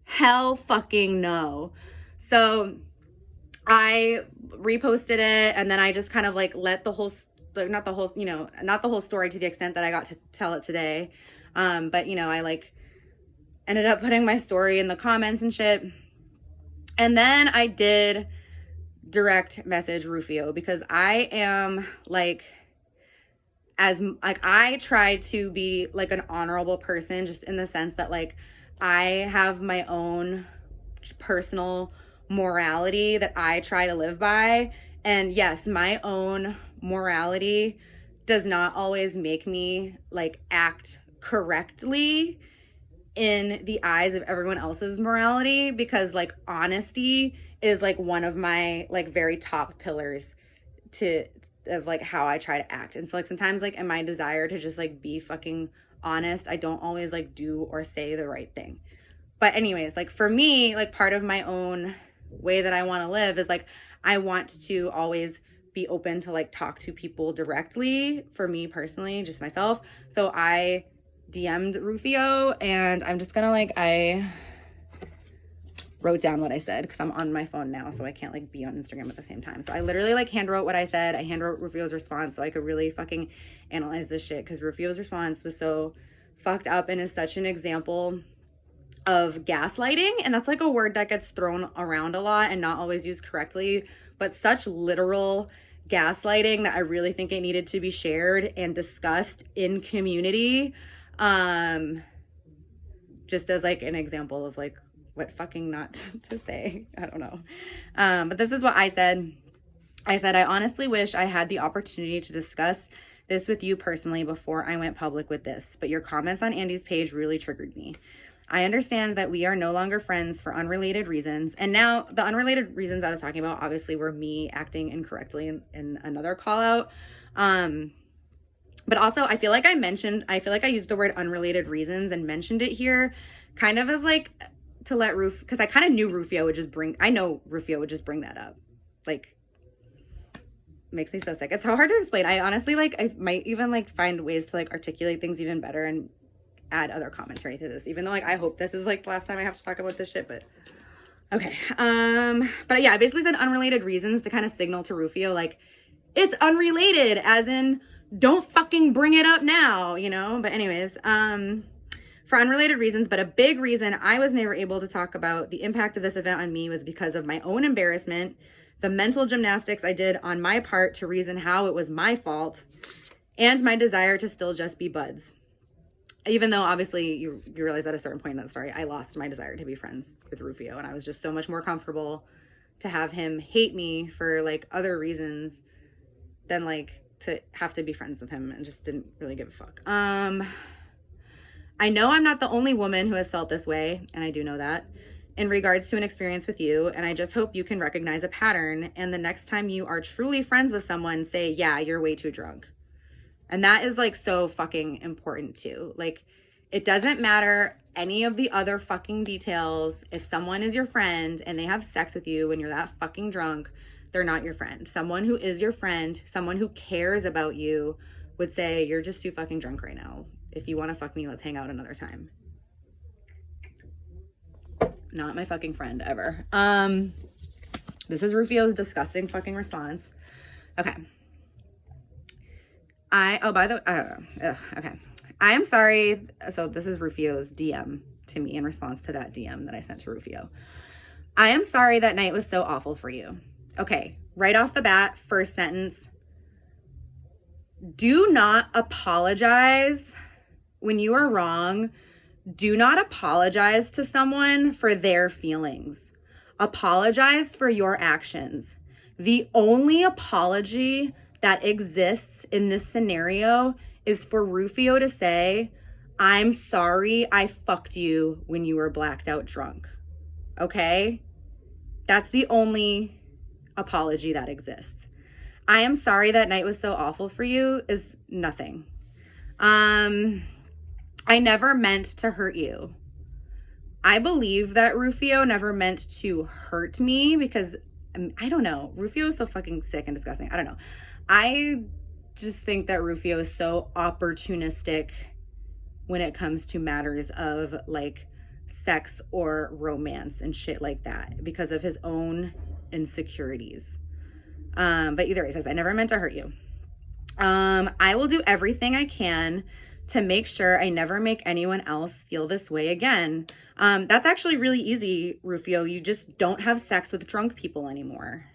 Hell fucking no. So I reposted it, and then I just kind of like let the whole, like not the whole story to the extent that I got to tell it today. But you know, I like ended up putting my story in the comments and shit. And then I did direct message Rufio, because I am like, I try to be like an honorable person, just in the sense that like I have my own personal morality that I try to live by. And yes, my own morality does not always make me like act correctly in the eyes of everyone else's morality, because like honesty is like one of my like very top pillars of like how I try to act. And so like sometimes like in my desire to just like be fucking honest, I don't always like do or say the right thing. But anyways, like for me, like part of my own way that I want to live is like I want to always be open to like talk to people directly, for me personally, just myself. So I DM'd Rufio, and I'm just gonna like, I wrote down what I said because I'm on my phone now, so I can't like be on Instagram at the same time. So I literally like hand wrote what I said. I hand wrote Rufio's response so I could really fucking analyze this shit, because Rufio's response was so fucked up and is such an example of gaslighting. And that's like a word that gets thrown around a lot and not always used correctly, but such literal gaslighting that I really think it needed to be shared and discussed in community. Just as like an example of like what fucking not to say. I don't know. But this is what I said. I said, I honestly wish I had the opportunity to discuss this with you personally before I went public with this, but your comments on Andy's page really triggered me. I understand that we are no longer friends for unrelated reasons. And now the unrelated reasons I was talking about obviously were me acting incorrectly in another call out. But also I feel like I used the word unrelated reasons and mentioned it here kind of as like to let because I kind of knew Rufio would just bring that up. Like, makes me so sick. It's so hard to explain. I honestly like, I might even like find ways to like articulate things even better and add other commentary to this, even though like I hope this is like the last time I have to talk about this shit, but Okay. But yeah, I basically said unrelated reasons to kind of signal to Rufio, like, it's unrelated, as in, don't fucking bring it up now, you know? But anyways, for unrelated reasons, but a big reason I was never able to talk about the impact of this event on me was because of my own embarrassment, the mental gymnastics I did on my part to reason how it was my fault, and my desire to still just be buds. Even though obviously you realize at a certain point in that story, I lost my desire to be friends with Rufio, and I was just so much more comfortable to have him hate me for like other reasons than like to have to be friends with him, and just didn't really give a fuck. I know I'm not the only woman who has felt this way, and I do know that, in regards to an experience with you, and I just hope you can recognize a pattern, and the next time you are truly friends with someone, say, yeah, you're way too drunk. And that is like so fucking important too. Like, it doesn't matter any of the other fucking details. If someone is your friend and they have sex with you when you're that fucking drunk, they're not your friend. Someone who is your friend, someone who cares about you, would say, you're just too fucking drunk right now. If you want to fuck me, let's hang out another time. Not my fucking friend ever. This is Rufio's disgusting fucking response. Okay. Okay. I am sorry. So this is Rufio's DM to me in response to that DM that I sent to Rufio. I am sorry that night was so awful for you. Okay. Right off the bat, first sentence. Do not apologize when you are wrong. Do not apologize to someone for their feelings. Apologize for your actions. The only apology that exists in this scenario is for Rufio to say, I'm sorry I fucked you when you were blacked out drunk. Okay? That's the only apology that exists. I am sorry that night was so awful for you is nothing. I never meant to hurt you. I believe that Rufio never meant to hurt me because, I don't know. Rufio is so fucking sick and disgusting. I don't know. I just think that Rufio is so opportunistic when it comes to matters of like sex or romance and shit like that because of his own insecurities. But either way, he says, I never meant to hurt you. I will do everything I can to make sure I never make anyone else feel this way again. That's actually really easy, Rufio. You just don't have sex with drunk people anymore.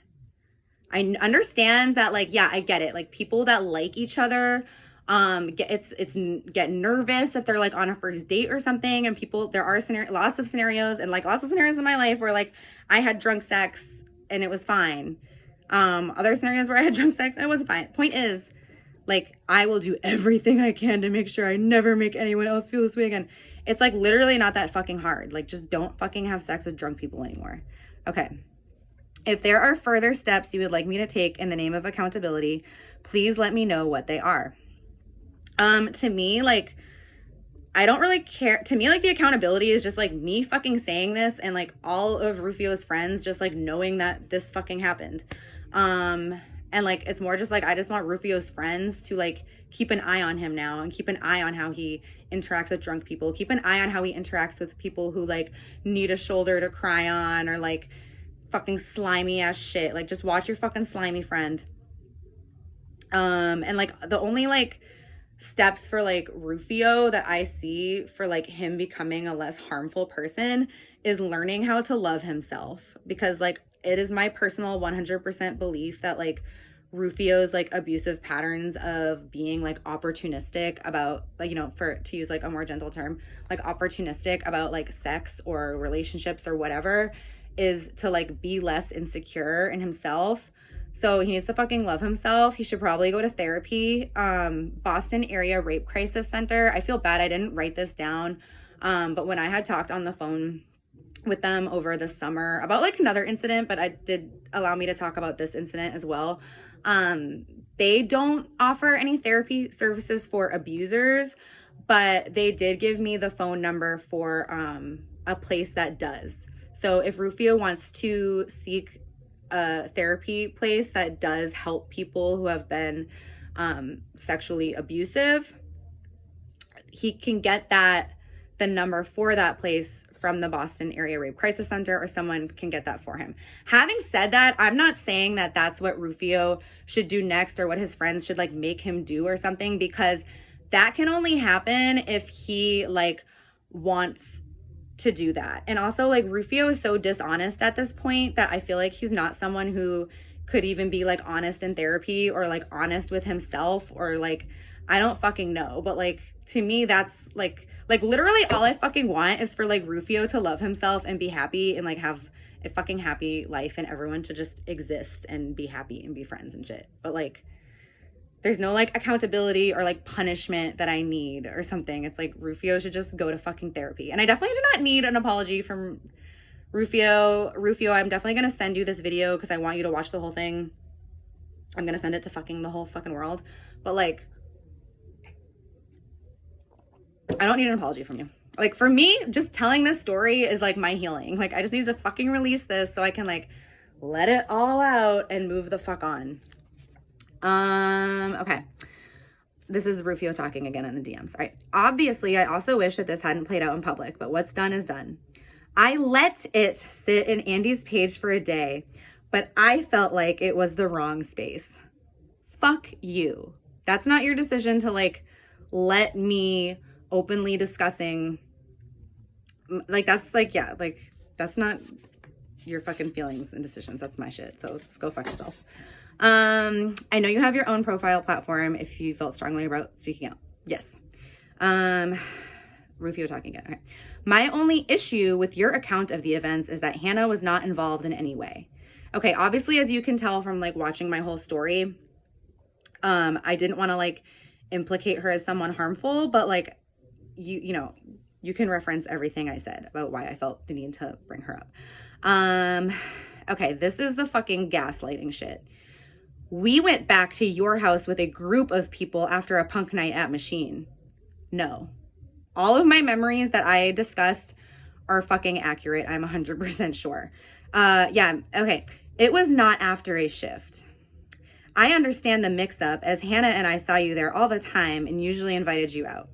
I understand that, like, yeah, I get it. Like, people that like each other, get nervous if they're like on a first date or something. And there are lots of scenarios in my life where like I had drunk sex and it was fine. Other scenarios where I had drunk sex and it wasn't fine. Point is, like, I will do everything I can to make sure I never make anyone else feel this way again. It's like literally not that fucking hard. Like, just don't fucking have sex with drunk people anymore. Okay. If there are further steps you would like me to take in the name of accountability, please let me know what they are. To me, like, I don't really care. To me, like, the accountability is just like me fucking saying this and like all of Rufio's friends just like knowing that this fucking happened. And like, it's more just like, I just want Rufio's friends to like keep an eye on him now and keep an eye on how he interacts with drunk people. Keep an eye on how he interacts with people who like need a shoulder to cry on or like fucking slimy ass shit. Like, just watch your fucking slimy friend. And like the only like steps for like Rufio that I see for like him becoming a less harmful person is learning how to love himself, because like it is my personal 100% belief that like Rufio's like abusive patterns of being like opportunistic about like, you know, to use like a more gentle term, like opportunistic about like sex or relationships or whatever, is to like be less insecure in himself. So he needs to fucking love himself. He should probably go to therapy. Boston Area Rape Crisis Center. I feel bad I didn't write this down. But when I had talked on the phone with them over the summer about like another incident, but I did allow me to talk about this incident as well. They don't offer any therapy services for abusers, but they did give me the phone number for a place that does. So if Rufio wants to seek a therapy place that does help people who have been sexually abusive, he can get the number for that place from the Boston Area Rape Crisis Center, or someone can get that for him. Having said that, I'm not saying that that's what Rufio should do next or what his friends should like make him do or something, because that can only happen if he like wants to do that. And also, like, Rufio is so dishonest at this point that I feel like he's not someone who could even be like honest in therapy or like honest with himself, or like, I don't fucking know. But like, to me, that's like literally all I fucking want is for like Rufio to love himself and be happy and like have a fucking happy life, and everyone to just exist and be happy and be friends and shit. But like, there's no like accountability or like punishment that I need or something. It's like Rufio should just go to fucking therapy. And I definitely do not need an apology from Rufio. Rufio, I'm definitely going to send you this video because I want you to watch the whole thing. I'm going to send it to fucking the whole fucking world. But like, I don't need an apology from you. Like, for me, just telling this story is like my healing. Like, I just need to fucking release this so I can like let it all out and move the fuck on. Okay. This is Rufio talking again in the DMs. All right. Obviously, I also wish that this hadn't played out in public, but what's done is done. I let it sit in Andy's page for a day, but I felt like it was the wrong space. Fuck you. That's not your decision to like let me openly discussing, like, that's like, yeah, like, that's not your fucking feelings and decisions. That's my shit. So go fuck yourself. I know you have your own profile platform if you felt strongly about speaking out. Yes. Rufio talking again. Okay. My only issue with your account of the events is that Hannah was not involved in any way. Okay. Obviously, as you can tell from like watching my whole story, I didn't want to like implicate her as someone harmful, but like, you know, you can reference everything I said about why I felt the need to bring her up. Okay. This is the fucking gaslighting shit. We went back to your house with a group of people after a punk night at Machine. No. All of my memories that I discussed are fucking accurate. I'm 100% sure. Yeah, okay. It was not after a shift. I understand the mix-up, as Hannah and I saw you there all the time and usually invited you out.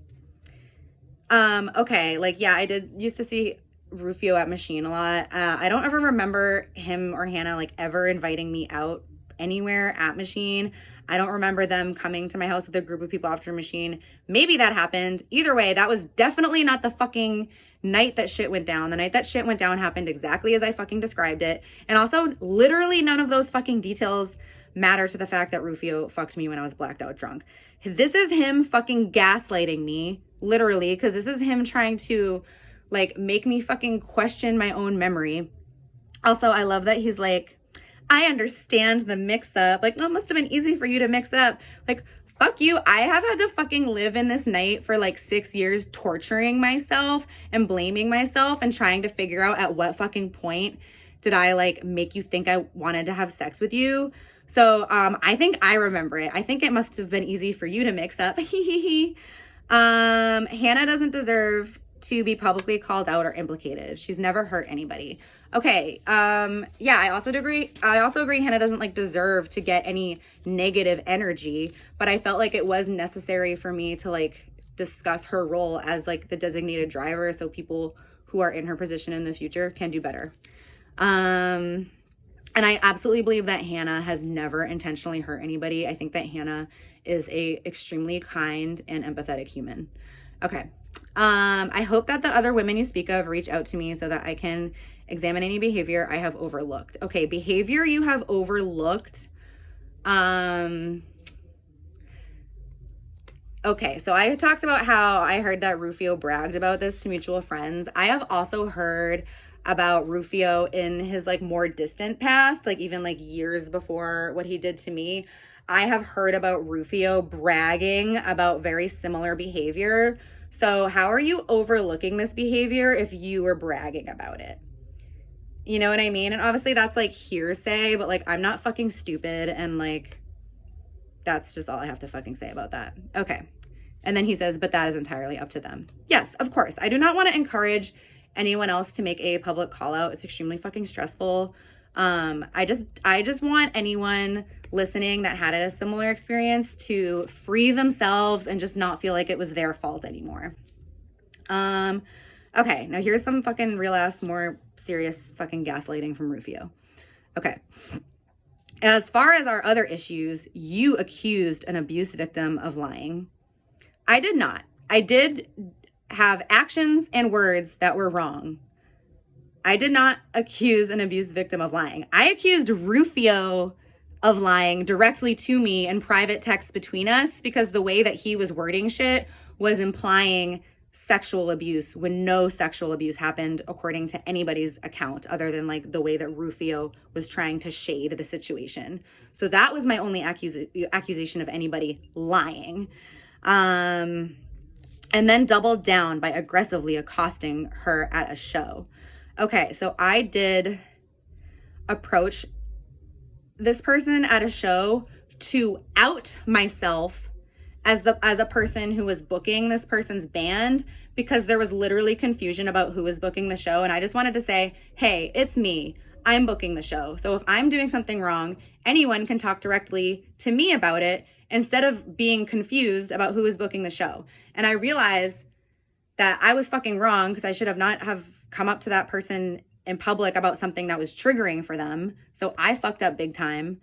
Okay, like, yeah, I did used to see Rufio at Machine a lot. I don't ever remember him or Hannah, like, ever inviting me out anywhere at Machine. I don't remember them coming to my house with a group of people after Machine. Maybe that happened. Either way, that was definitely not the fucking night that shit went down. The night that shit went down happened exactly as I fucking described it. And also, literally none of those fucking details matter to the fact that Rufio fucked me when I was blacked out drunk. This is him fucking gaslighting me, literally, because this is him trying to like make me fucking question my own memory. Also, I love that he's like, I understand the mix up. Like, no, it must have been easy for you to mix it up. Like, fuck you. I have had to fucking live in this night for like 6 years, torturing myself and blaming myself and trying to figure out at what fucking point did I like make you think I wanted to have sex with you. So I think I remember it. I think it must have been easy for you to mix up. Hannah doesn't deserve to be publicly called out or implicated. She's never hurt anybody. Okay. Yeah, I also agree Hannah doesn't like deserve to get any negative energy, but I felt like it was necessary for me to like discuss her role as like the designated driver so people who are in her position in the future can do better. And I absolutely believe that Hannah has never intentionally hurt anybody. I think that Hannah is a extremely kind and empathetic human. Okay. I hope that the other women you speak of reach out to me so that I can examine any behavior I have overlooked. Okay, behavior you have overlooked. Okay, so I talked about how I heard that Rufio bragged about this to mutual friends. I have also heard about Rufio in his like more distant past, like even like years before what he did to me. I have heard about Rufio bragging about very similar behavior. So how are you overlooking this behavior if you were bragging about it? You know what I mean? And obviously that's like hearsay, but like I'm not fucking stupid, and like that's just all I have to fucking say about that. Okay. And then he says, but that is entirely up to them. Yes, of course. I do not want to encourage anyone else to make a public call out. It's extremely fucking stressful. I just want anyone listening that had a similar experience to free themselves and just not feel like it was their fault anymore. Okay, now here's some fucking real ass, more serious fucking gaslighting from Rufio. Okay. As far as our other issues, you accused an abuse victim of lying. I did not. I did have actions and words that were wrong. I did not accuse an abuse victim of lying. I accused Rufio of lying directly to me in private text between us because the way that he was wording shit was implying sexual abuse when no sexual abuse happened according to anybody's account other than like the way that Rufio was trying to shade the situation. So that was my only accusation of anybody lying. And then doubled down by aggressively accosting her at a show. Okay, so I did approach this person at a show to out myself as a person who was booking this person's band because there was literally confusion about who was booking the show. And I just wanted to say, hey, it's me. I'm booking the show. So if I'm doing something wrong, anyone can talk directly to me about it instead of being confused about who is booking the show. And I realized that I was fucking wrong because I should have not have come up to that person in public about something that was triggering for them. So I fucked up big time.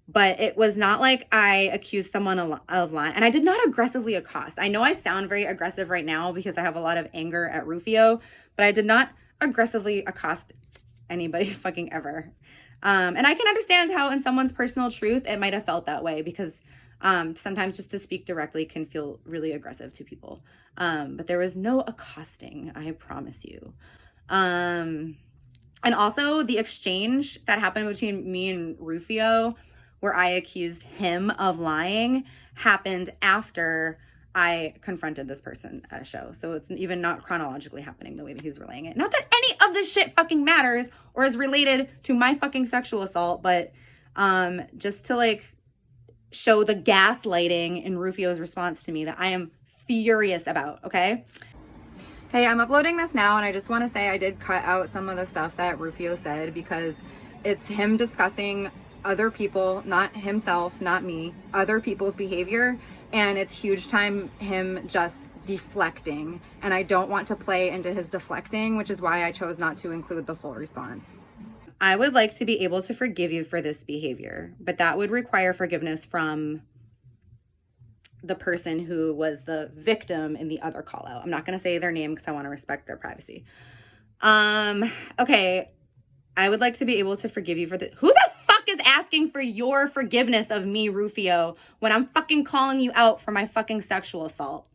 But it was not like I accused someone of lying. And I did not aggressively accost. I know I sound very aggressive right now because I have a lot of anger at Rufio, but I did not aggressively accost anybody fucking ever. And I can understand how in someone's personal truth, it might have felt that way because sometimes just to speak directly can feel really aggressive to people. But there was no accosting, I promise you. And also the exchange that happened between me and Rufio, where I accused him of lying, happened after I confronted this person at a show. So it's even not chronologically happening the way that he's relaying it. Not that any of this shit fucking matters or is related to my fucking sexual assault, but just to like show the gaslighting in Rufio's response to me that I am furious about, okay? Hey, I'm uploading this now, and I just want to say I did cut out some of the stuff that Rufio said because it's him discussing other people, not himself, not me, other people's behavior, and it's huge time him just deflecting, and I don't want to play into his deflecting, which is why I chose not to include the full response. I would like to be able to forgive you for this behavior, but that would require forgiveness from the person who was the victim in the other call out. I'm not going to say their name because I want to respect their privacy. Okay. I would like to be able to forgive you for the... Who the fuck is asking for your forgiveness of me, Rufio, when I'm fucking calling you out for my fucking sexual assault?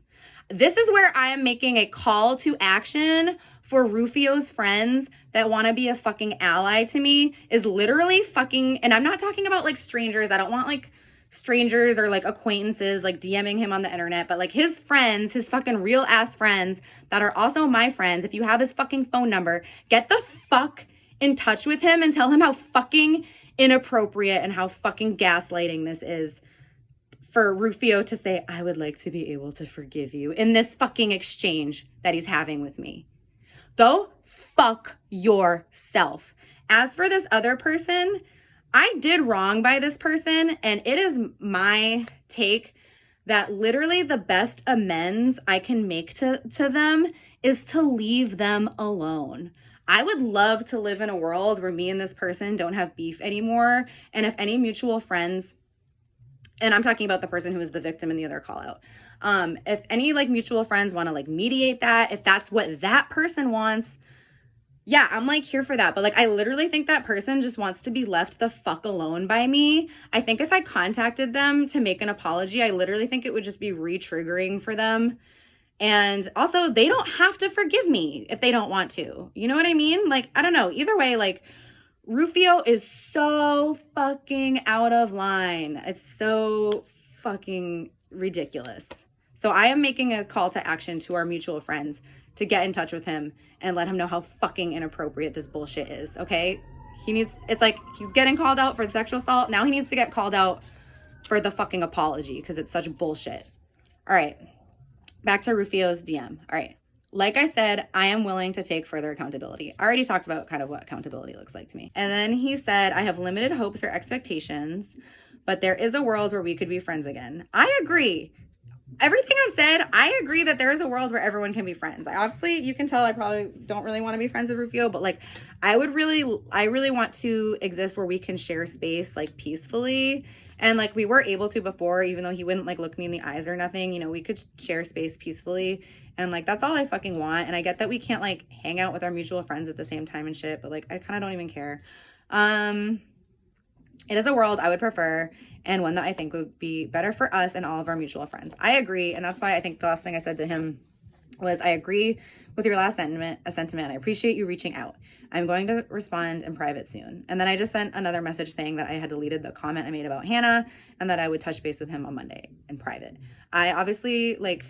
This is where I am making a call to action for Rufio's friends that want to be a fucking ally to me is literally fucking... And I'm not talking about like strangers. I don't want like strangers or like acquaintances like DMing him on the internet, but like his friends, his fucking real ass friends that are also my friends. If you have his fucking phone number, get the fuck in touch with him and tell him how fucking inappropriate and how fucking gaslighting this is for Rufio to say, I would like to be able to forgive you in this fucking exchange that he's having with me. Go fuck yourself. As for this other person, I did wrong by this person, and it is my take that literally the best amends I can make to them is to leave them alone. I would love to live in a world where me and this person don't have beef anymore. And if any mutual friends, and I'm talking about the person who was the victim in the other call out. If any like mutual friends want to like mediate that, if that's what that person wants, yeah, I'm like here for that. But like, I literally think that person just wants to be left the fuck alone by me. I think if I contacted them to make an apology, I literally think it would just be re-triggering for them. And also, they don't have to forgive me if they don't want to. You know what I mean? Like, I don't know. Either way, like, Rufio is so fucking out of line. It's so fucking ridiculous. So I am making a call to action to our mutual friends to get in touch with him and let him know how fucking inappropriate this bullshit is, okay? It's like he's getting called out for the sexual assault. Now he needs to get called out for the fucking apology because it's such bullshit. All right. Back to Rufio's DM. All right. Like I said, I am willing to take further accountability. I already talked about kind of what accountability looks like to me. And then he said, I have limited hopes or expectations, but there is a world where we could be friends again. I agree. everything I've said, I agree that there is a world where everyone can be friends. Like, obviously, you can tell I probably don't really want to be friends with Rufio, but like, I really want to exist where we can share space like peacefully. And like, we were able to before, even though he wouldn't like look me in the eyes or nothing, you know, we could share space peacefully. And like, that's all I fucking want. And I get that we can't like hang out with our mutual friends at the same time and shit, but like, I kind of don't even care. It is a world I would prefer and one that I think would be better for us and all of our mutual friends. I agree, and that's why I think the last thing I said to him was, I agree with your last sentiment. I appreciate you reaching out. I'm going to respond in private soon. And then I just sent another message saying that I had deleted the comment I made about Hannah and that I would touch base with him on Monday in private. I obviously like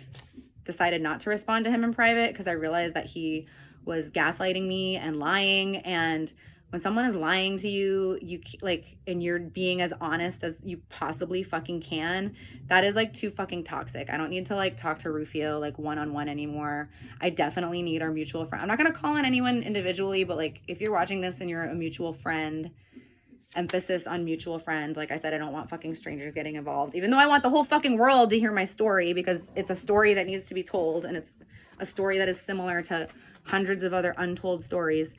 decided not to respond to him in private because I realized that he was gaslighting me and lying. And when someone is lying to you, you like, and you're being as honest as you possibly fucking can, that is like too fucking toxic. I don't need to like talk to Rufio like one-on-one anymore. I definitely need our mutual friend. I'm not going to call on anyone individually, but like, if you're watching this and you're a mutual friend, emphasis on mutual friend. Like I said, I don't want fucking strangers getting involved, even though I want the whole fucking world to hear my story, because it's a story that needs to be told, and it's a story that is similar to hundreds of other untold stories.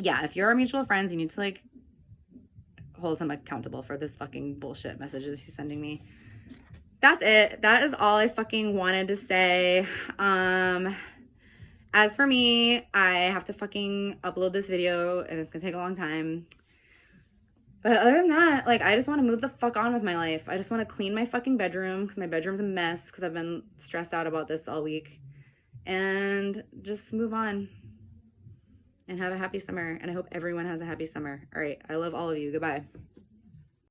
Yeah, if you're our mutual friends, you need to like hold him accountable for this fucking bullshit messages he's sending me. That's it. That is all I fucking wanted to say. As for me, I have to fucking upload this video and it's gonna take a long time. But other than that, like, I just want to move the fuck on with my life. I just want to clean my fucking bedroom because my bedroom's a mess because I've been stressed out about this all week. And just move on and have a happy summer. And I hope everyone has a happy summer. All right. I love all of you. Goodbye.